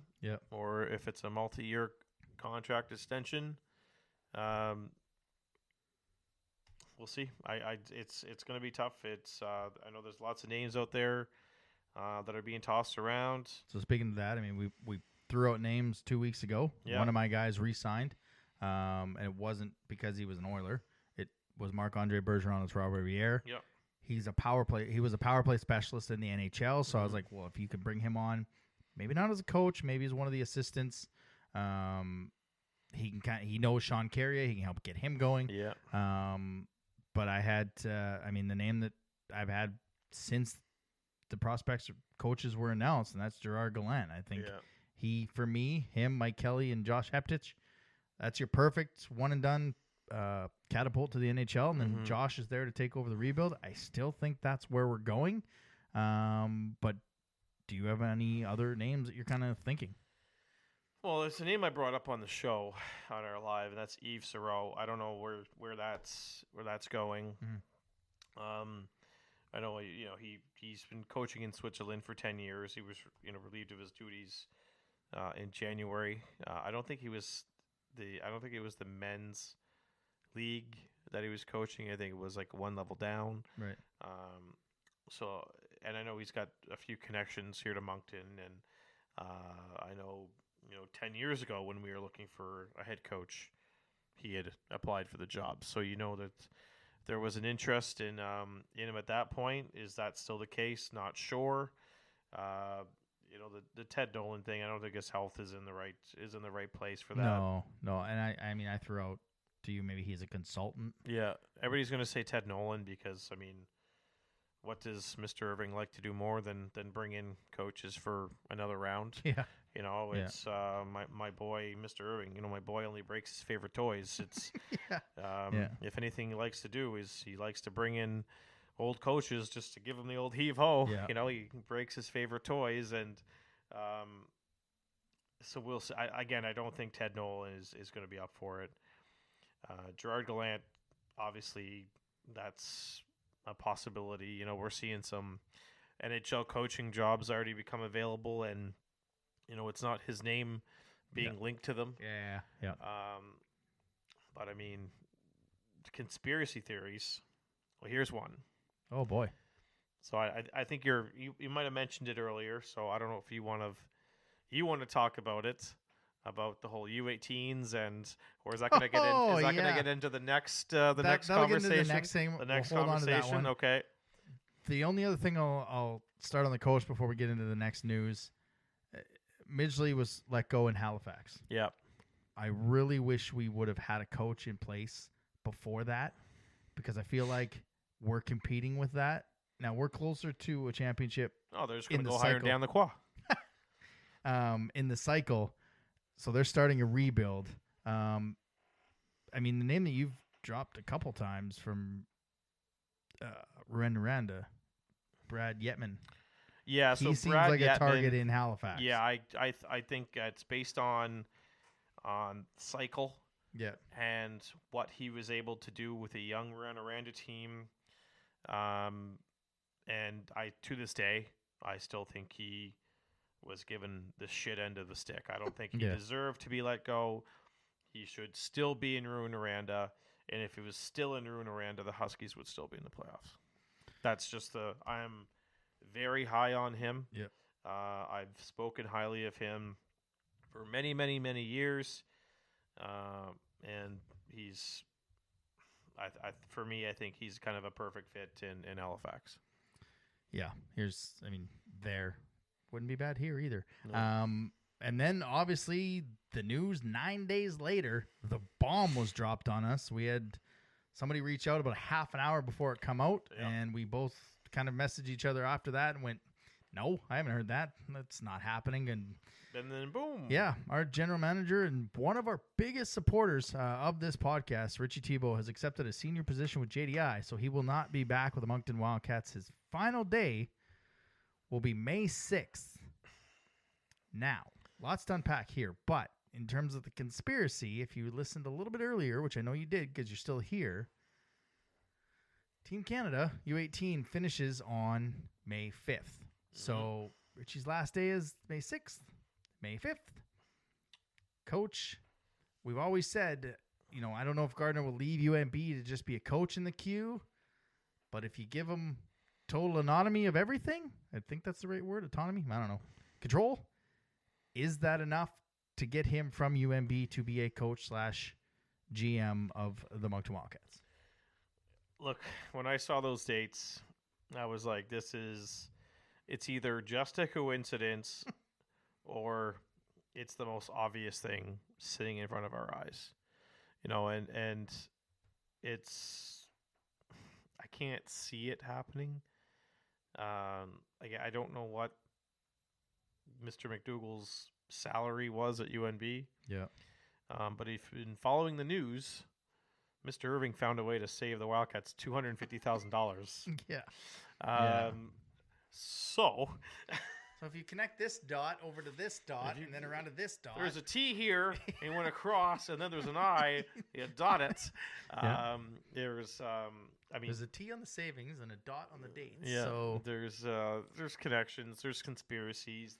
or if it's a multi-year contract extension, we'll see. It's going to be tough. It's I know there's lots of names out there that are being tossed around. So speaking of that, I mean, we threw out names 2 weeks ago. Yeah. One of my guys re-signed, and it wasn't because he was an Oiler. It was Marc-Andre Bergeron and Robert Riviere. Yep. He was a power play specialist in the NHL, so I was like, well, if you could bring him on, maybe not as a coach, maybe as one of the assistants. He knows Sean Carrier, he can help get him going. Yeah. But I had the name that I've had since the prospects coaches were announced, and that's Gerard Gallant. I think him, Mike Kelly, and Josh Heptich, that's your perfect one and done catapult to the NHL, and then Josh is there to take over the rebuild. I still think that's where we're going. But do you have any other names that you're kind of thinking? Well, it's a name I brought up on the show on our live, and that's Yves Sereau. I don't know where that's going. I know he's been coaching in Switzerland for 10 years. He was relieved of his duties in January. I don't think it was the men's league that he was coaching. I think it was like one level down. Right. And I know he's got a few connections here to Moncton, and I know 10 years ago when we were looking for a head coach, he had applied for the job. So that there was an interest in him at that point. Is that still the case? Not sure. The Ted Nolan thing. I don't think his health is in the right place for that. No. And I mean, I threw out to you maybe he's a consultant. Yeah, everybody's going to say Ted Nolan because what does Mr. Irving like to do more than bring in coaches for another round? Yeah. It's my boy, Mr. Irving. My boy only breaks his favorite toys. It's if anything he likes to do is he likes to bring in old coaches just to give him the old heave ho. Yeah. He breaks his favorite toys, and so we'll see. I don't think Ted Nolan is going to be up for it. Gerard Gallant, obviously, that's a possibility. We're seeing some NHL coaching jobs already become available, and it's not his name being linked to them. Yeah. But conspiracy theories. Well, here's one. Oh boy. So I think you might have mentioned it earlier. So I don't know if you want to talk about it, about the whole U18s, or is that going to get going to get into the next next conversation? Get into the next thing. The next we'll hold conversation. On to that one. Okay. The only other thing I'll start on the coach before we get into the next news. Midgley was let go in Halifax. Yeah. I really wish we would have had a coach in place before that, because I feel like we're competing with that. Now we're closer to a championship. Oh, they're just going to go higher down the quad. In the cycle, so they're starting a rebuild. The name that you've dropped a couple times from Rwanda, Brad Yetman. Yeah, so he seems Brad like Yetman, a target in Halifax. Yeah, I think it's based on cycle. Yeah. And what he was able to do with a young Rwanda team. And to this day, I still think he was given the shit end of the stick. I don't think he deserved to be let go. He should still be in Rwanda. And if he was still in Rwanda, the Huskies would still be in the playoffs. That's just I am very high on him. Yep. I've spoken highly of him for many, many, many years. And he's, for me, I think he's kind of a perfect fit in Halifax. Yeah. There wouldn't be bad here either. No. And then obviously the news 9 days later, the bomb was dropped on us. We had somebody reach out about half an hour before it come out, and we both kind of messaged each other after that and went, no, I haven't heard that. That's not happening. And then boom. Yeah, our general manager and one of our biggest supporters of this podcast, Richie Tebow, has accepted a senior position with JDI, so he will not be back with the Moncton Wildcats. His final day will be May 6th. Now, lots to unpack here, but in terms of the conspiracy, if you listened a little bit earlier, which I know you did because you're still here, Team Canada U18 finishes on May 5th. So Richie's last day is May 6th, May 5th. Coach, we've always said, I don't know if Gardner will leave UNB to just be a coach in the queue, but if you give him total autonomy of everything, I think that's the right word, autonomy, I don't know, control, is that enough to get him from UNB to be a coach / GM of the Moncton Wildcats? Look, when I saw those dates, I was like, it's either just a coincidence or it's the most obvious thing sitting in front of our eyes. And it's, I can't see it happening. I don't know what Mr. McDougall's salary was at UNB. Yeah. But if you've been following the news, Mr. Irving found a way to save the Wildcats $250,000. Yeah. So So if you connect this dot over to this dot and then around to this dot. There's a T here, and went across, and then there's an I. You dot it. Yeah. There's there's a T on the savings and a dot on the dates. Yeah. So There's connections. There's conspiracies.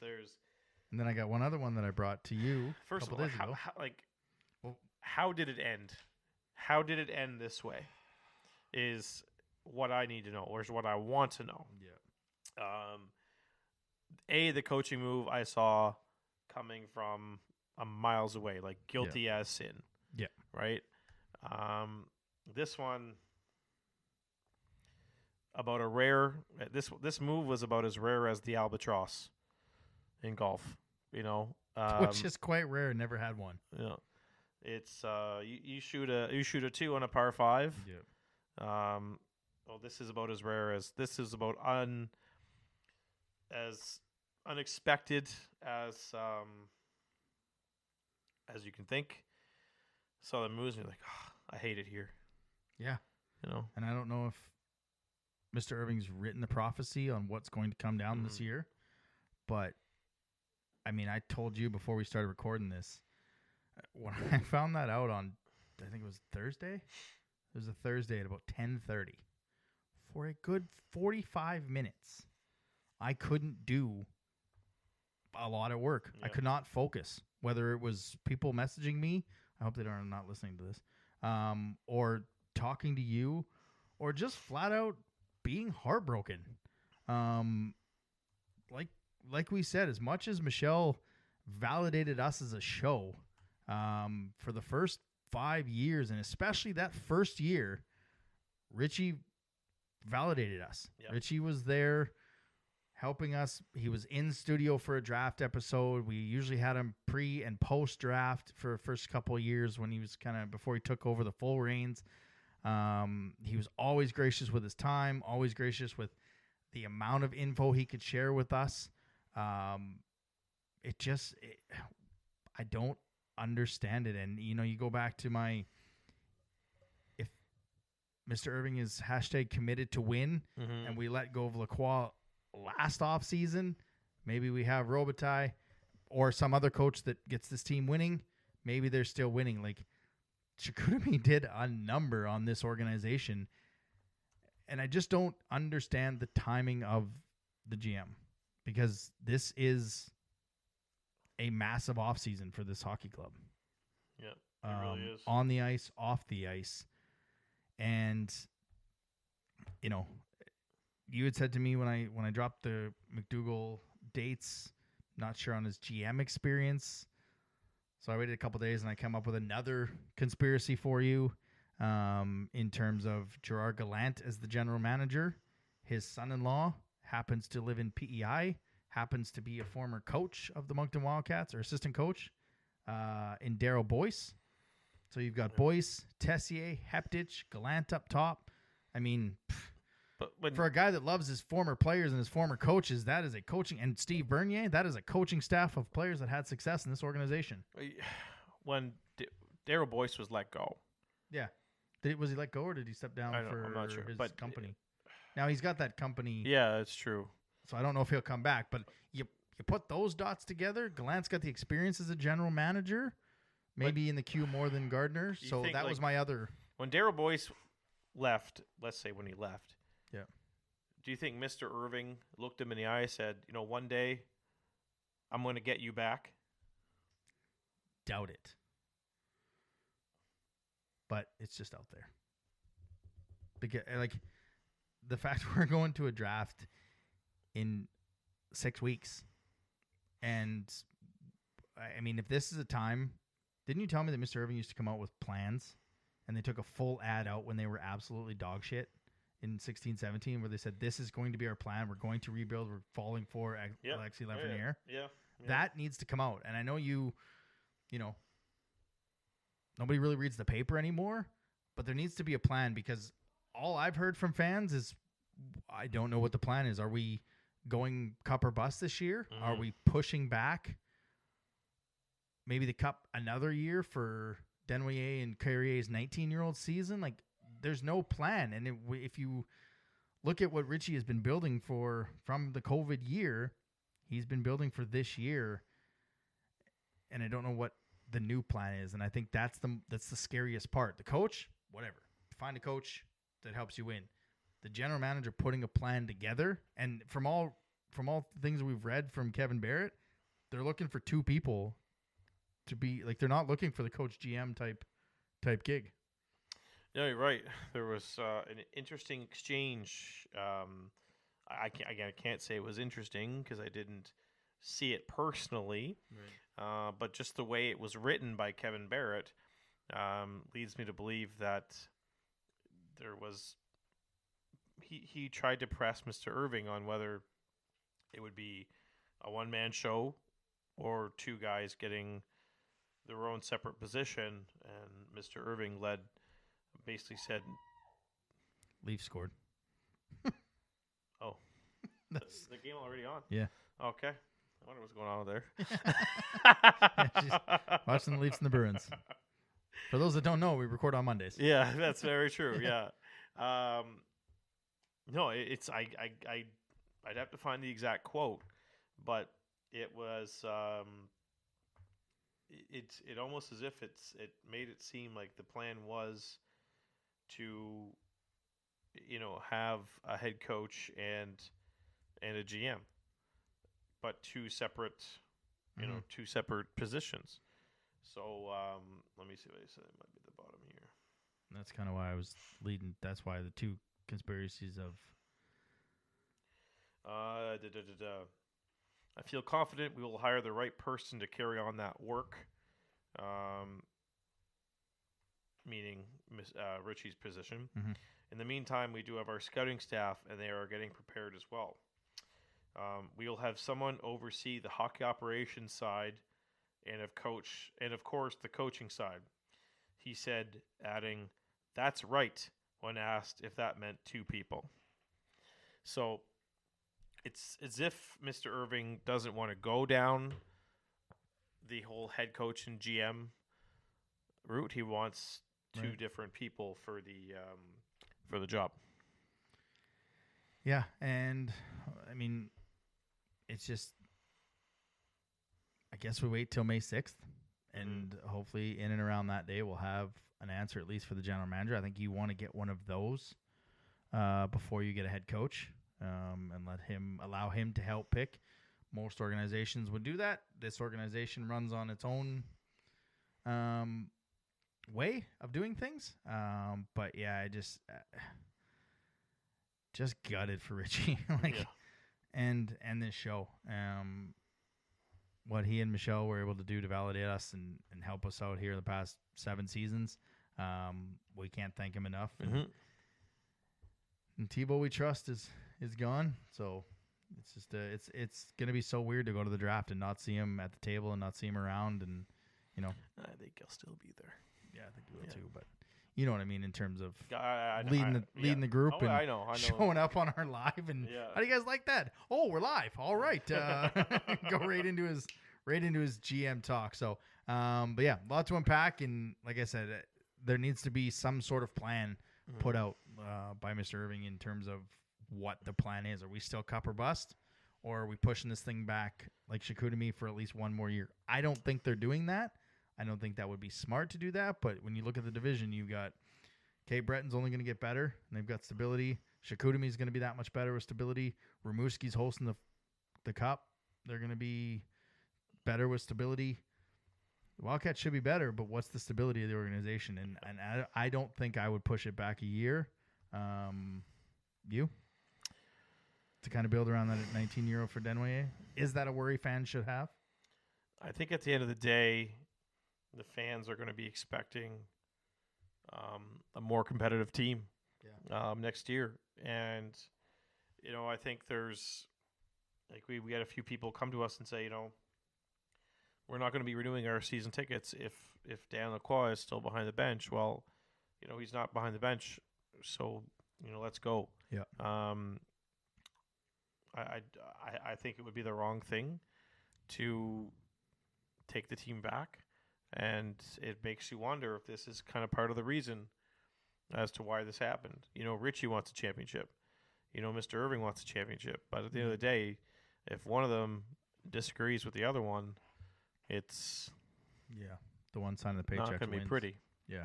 and then I got one other one that I brought to you First a of couple all, days ago. how did it end? How did it end this way? Is what I need to know, or is what I want to know. Yeah. The coaching move I saw coming from miles away, like guilty as sin. Yeah. Right. This one about a rare. This move was about as rare as the albatross in golf. Which is quite rare. Never had one. Yeah. It's you shoot a 2 on a par 5. Yeah. Well, this is about as rare as about as unexpected as you can think. Saw the moves and you're like, oh, I hate it here. Yeah. And I don't know if Mr. Irving's written the prophecy on what's going to come down this year, but I mean, I told you before we started recording this, when I found that out on, I think it was Thursday. It was a Thursday at about 10:30. For a good 45 minutes, I couldn't do a lot of work. Yeah. I could not focus. Whether it was people messaging me, I hope they are not listening to this, or talking to you, or just flat out being heartbroken. Like we said, as much as Michelle validated us as a show, for the first 5 years, and especially that first year, Richie validated us. Yep. Richie was there helping us. He was in studio for a draft episode. We usually had him pre and post draft for the first couple of years when he was before he took over the full reins. He was always gracious with his time, always gracious with the amount of info he could share with us. I don't understand it. And, you go back to if Mr. Irving is # committed to win, and we let go of Lacroix last offseason, maybe we have Robitaille or some other coach that gets this team winning. Maybe they're still winning. Like, Chicoutimi did a number on this organization, and I just don't understand the timing of the GM, because this is a massive offseason for this hockey club. Yeah, it really is. On the ice, off the ice. And, you had said to me when I dropped the McDougall dates, not sure on his GM experience. So I waited a couple days and I came up with another conspiracy for you, in terms of Gerard Gallant as the general manager. His son-in-law happens to live in PEI, happens to be a former coach of the Moncton Wildcats, or assistant coach, in Darryl Boyce. So you've got Boyce, Tessier, Heptich, Gallant up top. I mean, for a guy that loves his former players and his former coaches, that is a coaching, and Steve Bernier, that is a coaching staff of players that had success in this organization. When Darryl Boyce was let go. Yeah. Was he let go, or did he step down I'm not sure, his but company? Now he's got that company. Yeah, that's true. So I don't know if he'll come back, but you put those dots together. Gallant's got the experience as a general manager, maybe in the queue more than Gardner. So that was my other. When Darryl Boyce left, let's say when he left. Yeah. Do you think Mr. Irving looked him in the eye and said, one day I'm going to get you back? Doubt it. But it's just out there. Because, the fact we're going to a draft in 6 weeks. And, I mean, if this is a time, didn't you tell me that Mr. Irving used to come out with plans, and they took a full ad out when they were absolutely dog shit in 16-17, where they said, this is going to be our plan. We're going to rebuild. We're falling for Alexis Lafreniere. Yeah. That needs to come out. And I know nobody really reads the paper anymore, but there needs to be a plan, because all I've heard from fans is, I don't know what the plan is. Are we going cup or bust this year? Mm-hmm. Are we pushing back maybe the cup another year for Denoyer and Carrier's 19-year-old season? Like, there's no plan. And if you look at what Richie has been building from the COVID year, he's been building for this year, and I don't know what the new plan is. And I think that's the scariest part. The coach, whatever. Find a coach that helps you win. The general manager putting a plan together, and from all things we've read from Kevin Barrett, they're looking for two people to be like, they're not looking for the coach GM type gig. No, you're right. There was an interesting exchange. I can't say it was interesting because I didn't see it personally, right. But just the way it was written by Kevin Barrett leads me to believe that there was. He tried to press Mr. Irving on whether it would be a one-man show or two guys getting their own separate position, and Mr. Irving basically said, Leafs scored. Oh, the game already on? Yeah. Okay. I wonder what's going on over there. She's watching the Leafs and the Bruins. For those that don't know, we record on Mondays. Yeah, that's very true. Yeah. No, it's I'd have to find the exact quote, but it was it almost as if it made it seem like the plan was to have a head coach and a GM, but two separate two separate positions. So let me see what he said. It might be at the bottom here. That's kind of why I was leading. That's why the two conspiracies of. I feel confident we will hire the right person to carry on that work. Meaning Richie's position. Mm-hmm. In the meantime, we do have our scouting staff, and they are getting prepared as well. We will have someone oversee the hockey operations side, and of course the coaching side. He said, adding, "That's right," when asked if that meant two people. So it's as if Mr. Irving doesn't want to go down the whole head coach and GM route. He wants two different people for the job. Yeah, and I mean, it's just, I guess we wait till May 6th, and hopefully in and around that day we'll have an answer, at least for the general manager. I think you want to get one of those before you get a head coach, and allow him to help pick. Most organizations would do that. This organization runs on its own way of doing things. But yeah, I just gutted for Richie, and this show. What he and Michelle were able to do to validate us and help us out here the past 7 seasons. We can't thank him enough. And Tebow, we trust, is gone. So it's just it's gonna be so weird to go to the draft and not see him at the table and not see him around, and I think he'll still be there. Yeah, I think he will too. But you know what I mean in terms of leading the group and I know. Showing up on our live. And how do you guys like that? Oh, we're live. All right, go right into his GM talk. So, but yeah, a lot to unpack. And like I said, there needs to be some sort of plan put out by Mr. Irving in terms of what the plan is. Are we still cup or bust, or are we pushing this thing back like Chicoutimi for at least one more year? I don't think they're doing that. I don't think that would be smart to do that. But when you look at the division, you've got Cape Breton's only going to get better, and they've got stability. Chicoutimi is going to be that much better with stability. Rimouski's hosting the cup. They're going to be better with stability. The Wildcats should be better, but what's the stability of the organization? And I don't think I would push it back a year. You? To kind of build around that 19-year for Denway? Is that a worry fans should have? I think at the end of the day, the fans are going to be expecting a more competitive team next year. And, I think there's, we had a few people come to us and say, we're not going to be renewing our season tickets if Dan Lacroix is still behind the bench. Well, he's not behind the bench, so, let's go. Yeah. I think it would be the wrong thing to take the team back, and it makes you wonder if this is kind of part of the reason as to why this happened. Richie wants a championship. Mr. Irving wants a championship, but at the end of the day, if one of them disagrees with the other one, it's the one side of the paycheck not going to be pretty. Yeah.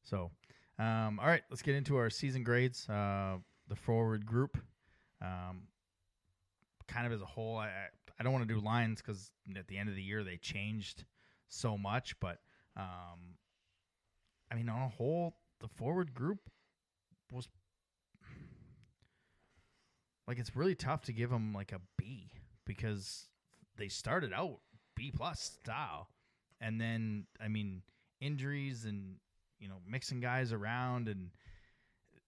So, all right, let's get into our season grades. The forward group, kind of as a whole, I don't want to do lines because at the end of the year they changed so much. But, I mean, on a whole, the forward group was like, it's really tough to give them like a B because they started out B+ style. And then, I mean, injuries and, mixing guys around, and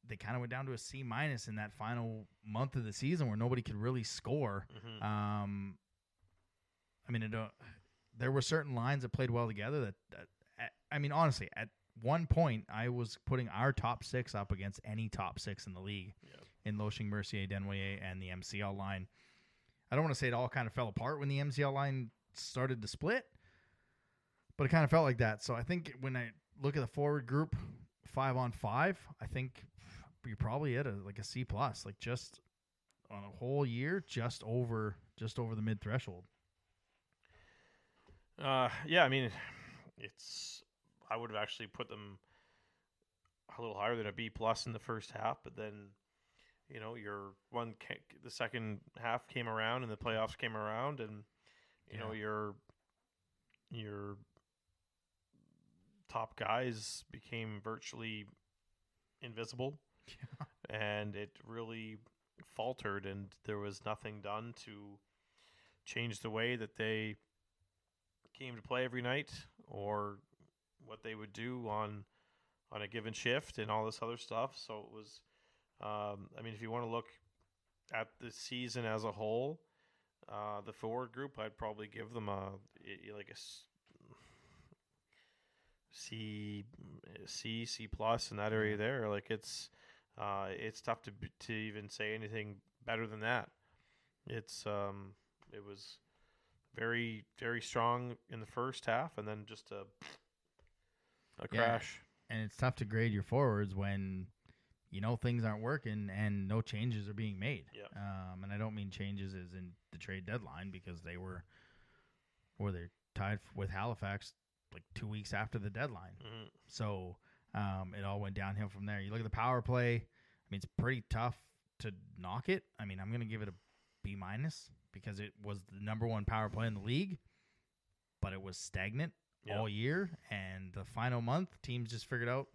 they kind of went down to a C- in that final month of the season where nobody could really score. I mean, there were certain lines that played well together that I mean, honestly, at one point, I was putting our top 6 up against any top 6 in the league in Loshing, Mercier, Denway, and the MCL line. I don't want to say it all kind of fell apart when the MCL line started to split, but it kind of felt like that. So I think when I look at the forward group 5-on-5, I think you're probably at a C+, like just on a whole year, just over the mid threshold. Yeah, I mean, I would have actually put them a little higher than a B+ in the first half, but then, the second half came around and the playoffs came around, and your top guys became virtually invisible, and it really faltered, and there was nothing done to change the way that they came to play every night or what they would do on a given shift and all this other stuff. So it was, I mean, if you want to look at the season as a whole, the forward group, I'd probably give them a C+ in that area there. Like it's tough to even say anything better than that. It was very, very strong in the first half, and then just a crash. And it's tough to grade your forwards when things aren't working and no changes are being made. Yeah. And I don't mean changes as in the trade deadline, because they tied with Halifax like 2 weeks after the deadline. Mm-hmm. So it all went downhill from there. You look at the power play. I mean, it's pretty tough to knock it. I mean, I'm going to give it a B- because it was the number 1 power play in the league, but it was stagnant all year. And the final month, teams just figured out,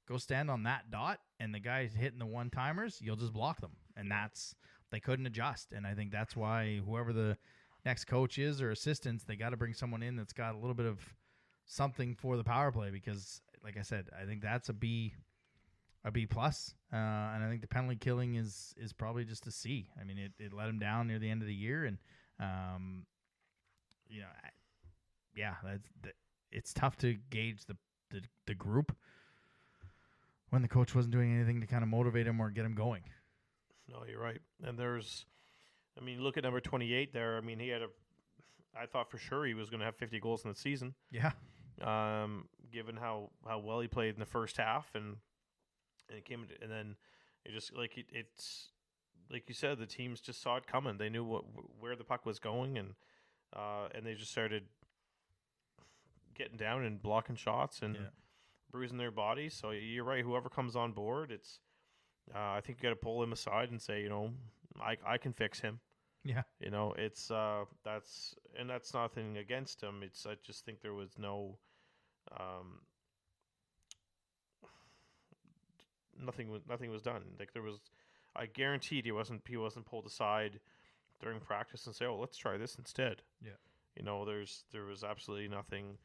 go stand on that dot, and the guys hitting the one-timers, you'll just block them. And they couldn't adjust. And I think that's why whoever the next coach is or assistants, they got to bring someone in that's got a little bit of something for the power play, because, like I said, I think that's a B+. And I think the penalty killing is probably just a C. I mean, it let him down near the end of the year, and it's tough to gauge the group when the coach wasn't doing anything to kind of motivate him or get him going. No, you're right. And look at number 28 there. I mean, I thought for sure he was going to have 50 goals in the season. Yeah. Given how well he played in the first half, and it came, and then it just it's like you said, the teams just saw it coming. They knew where the puck was going, and they just started getting down and blocking shots and bruising their bodies. So you're right. Whoever comes on board, it's I think you got to pull him aside and say, I can fix him. Yeah. It's that's nothing against him. I just think there was no nothing was done. Like I guaranteed he wasn't pulled aside during practice and say, "Oh, let's try this instead." Yeah. There was absolutely nothing.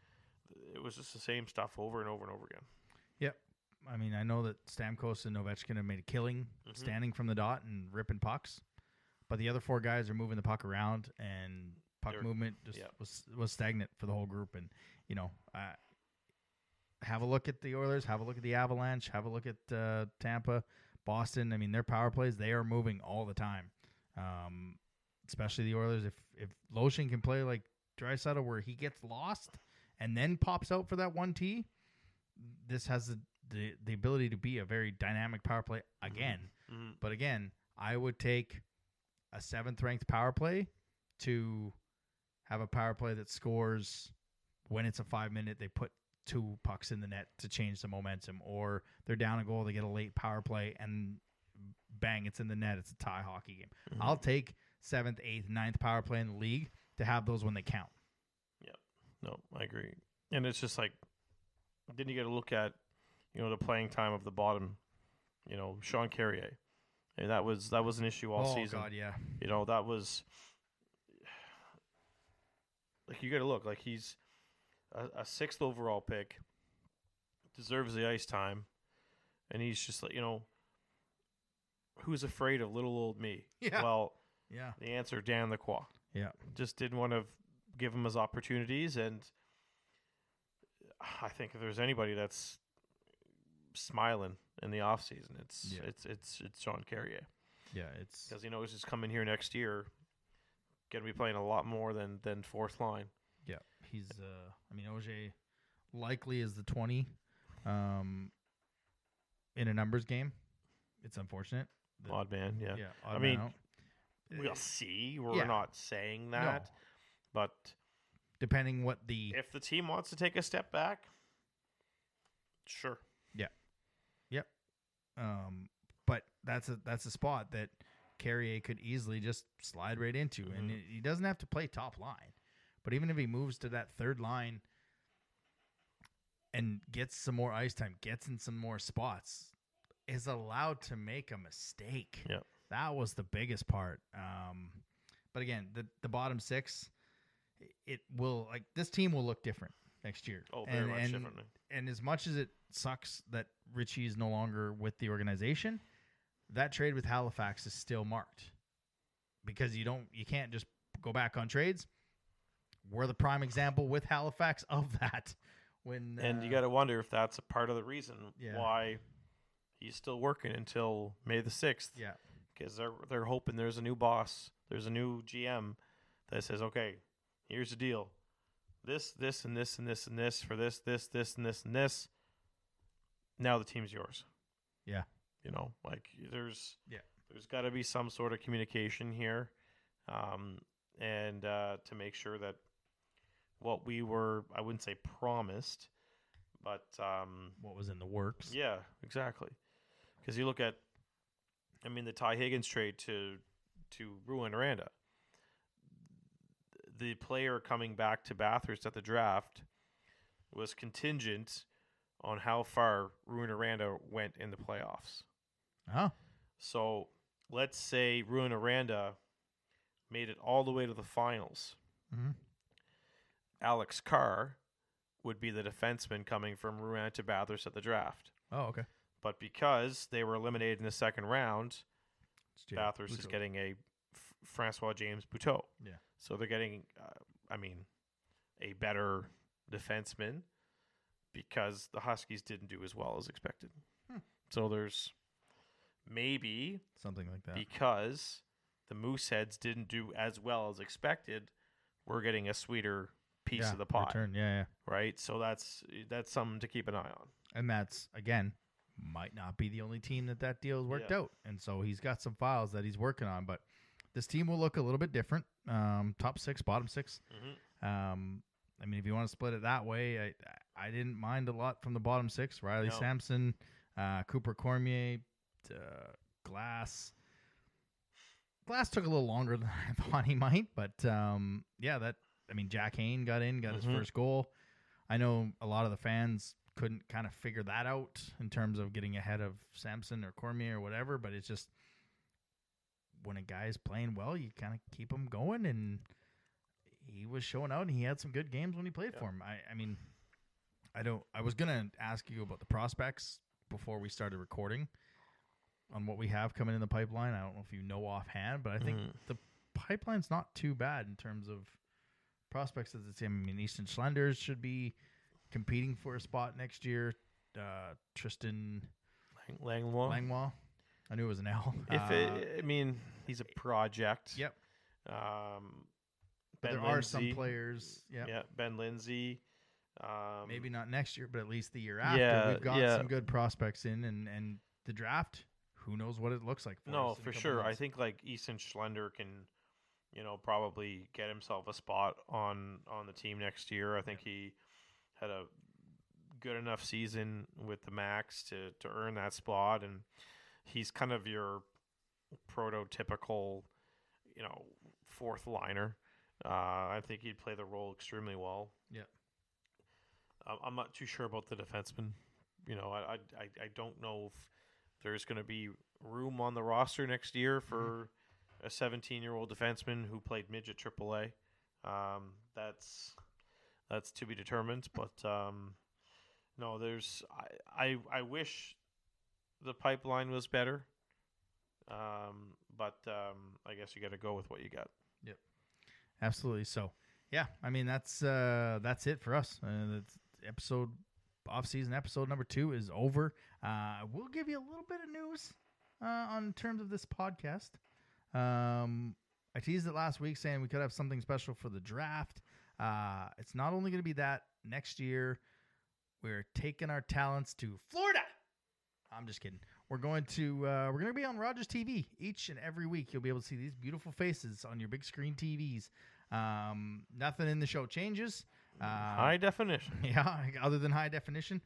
It was just the same stuff over and over and over again. Yep. I mean, I know that Stamkos and Ovechkin have made a killing standing from the dot and ripping pucks, but the other 4 guys are moving the puck around, and movement just was stagnant for the whole group. And have a look at the Oilers, have a look at the Avalanche, have a look at Tampa, Boston. I mean, their power plays, they are moving all the time. Especially the Oilers. If Loshing can play like Draisaitl, where he gets lost and then pops out for that 1T, this has the ability to be a very dynamic power play again. Mm-hmm. But again, I would take a 7th ranked power play to have a power play that scores when it's a 5-minute, they put 2 pucks in the net to change the momentum, or they're down a goal, they get a late power play, and bang, it's in the net. It's a tie hockey game. Mm-hmm. I'll take 7th, 8th, 9th power play in the league to have those when they count. Yep. No, I agree. And it's just like, then you got to look at, the playing time of the bottom, Sean Carrier. And that was an issue all season. Oh, God, yeah. That was, like, you got to look, like, he's a 6th overall pick, deserves the ice time, and he's just like, who's afraid of little old me? Yeah. Well, Yeah. the answer, Dan Lacroix. Yeah. Just didn't want to give him his opportunities, and I think if there's anybody that's smiling in the offseason, it's Sean Carrier. Yeah, it's Because he knows he's coming here next year, going to be playing a lot more than 4th line. yeah. He's OJ likely is the 20 in a numbers game. It's unfortunate. Odd man, yeah. Yeah, I odd mean, man out. we'll see. We're Yeah. not saying that, but Depending what the if the team wants to take a step back, sure. but that's a spot that Carrier could easily just slide right into, and he doesn't have to play top line. But even if he moves to that 3rd line and gets some more ice time, gets in some more spots, is allowed to make a mistake. Yep. That was the biggest part. But again, the bottom 6, it will, like, this team will look different next year. Oh, very much differently. And as much as it sucks that Richie's no longer with the organization, that trade with Halifax is still marked, because you can't just go back on trades. We're the prime example with Halifax of that. And you got to wonder if that's a part of the reason why he's still working until May the 6th. Yeah. Because they're hoping there's a new boss, there's a new GM that says, okay, here's the deal. This, and this, and this, and this for this, and this, and this. Now the team's yours. Yeah. There's got to be some sort of communication here, and to make sure that what we were, I wouldn't say promised, but what was in the works. Yeah, exactly. Because you look at, the Ty Higgins trade to Rouyn-Noranda. The player coming back to Bathurst at the draft was contingent on how far Rouyn-Noranda went in the playoffs. Oh. So let's say Rouyn-Noranda made it all the way to the finals. Mm-hmm. Alex Carr would be the defenseman coming from Rouyn to Bathurst at the draft. Oh, okay. But because they were eliminated in the 2nd round, Bathurst is getting a Francois James Bouteau. Yeah. So they're getting, a better defenseman because the Huskies didn't do as well as expected. So there's maybe something like that. Because the Mooseheads didn't do as well as expected, we're getting a sweeter piece of the pie. Return. Yeah. Right? So that's something to keep an eye on. And that's, again, might not be the only team that deal has worked out. And so he's got some files that he's working on. But this team will look a little bit different. Top 6, bottom 6. Mm-hmm. If you want to split it that way, I didn't mind a lot from the bottom 6. Riley Sampson, Cooper Cormier, Glass. Glass took a little longer than I thought he might. But, Jack Hayne got his first goal. I know a lot of the fans couldn't kind of figure that out in terms of getting ahead of Sampson or Cormier or whatever, but it's just when a guy is playing well, you kind of keep him going, and he was showing out, and he had some good games when he played for him. I was going to ask you about the prospects before we started recording on what we have coming in the pipeline. I don't know if you know offhand, but I think the pipeline's not too bad in terms of prospects as it's. Easton Schlenders should be competing for a spot next year. Tristan Langlois. I knew it was an L. He's a project. Yep. Ben there Lindsay, are some players. Yep. Yeah. Ben Lindsay. Maybe not next year, but at least the year after. We've got some good prospects in, and the draft. who knows what it looks like. No, us in a for couple sure. I months. think like Easton Schlender can, probably get himself a spot on the team next year. I think he had a good enough season with the Max to earn that spot, and he's kind of your prototypical, fourth liner. I think he'd play the role extremely well. Yeah. I'm not too sure about the defenseman. I don't know if there's going to be room on the roster next year for a 17-year-old defenseman who played midget AAA. That's to be determined. But no, I wish the pipeline was better. But I guess you got to go with what you got. Yep. Absolutely. So, yeah, I mean, that's it for us. That's off-season episode number 2 is over. We'll give you a little bit of news on terms of this podcast. I teased it last week saying we could have something special for the draft. It's not only going to be that next year. We're taking our talents to Florida. I'm just kidding. We're going to be on Rogers TV each and every week. You'll be able to see these beautiful faces on your big screen TVs. Nothing in the show changes. High definition. Yeah, other than high definition.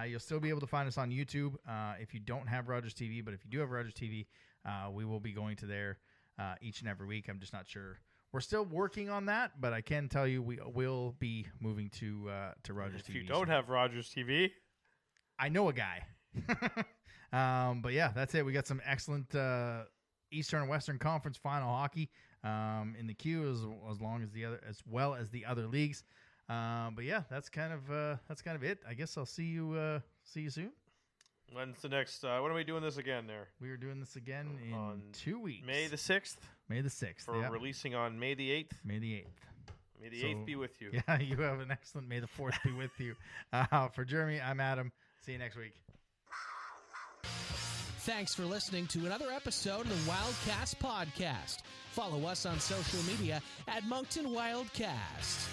You'll still be able to find us on YouTube if you don't have Rogers TV. But if you do have Rogers TV, we will be going to there each and every week. I'm just not sure. We're still working on that, but I can tell you we will be moving to Rogers TV. If you don't have Rogers TV, I know a guy. But yeah, that's it. We got some excellent Eastern and Western Conference final hockey in the queue as well as the other leagues. But yeah, that's kind of it. I guess I'll see you soon. When's the next? When are we doing this again? There, We are doing this again in 2 weeks. May the 6th. May the 6th. For releasing on May the 8th. May the 8th. May the 8th be with you. Yeah, you have an excellent May the 4th be with you. For Jeremy, I'm Adam. See you next week. Thanks for listening to another episode of the Wildcast podcast. Follow us on social media at Moncton Wildcast.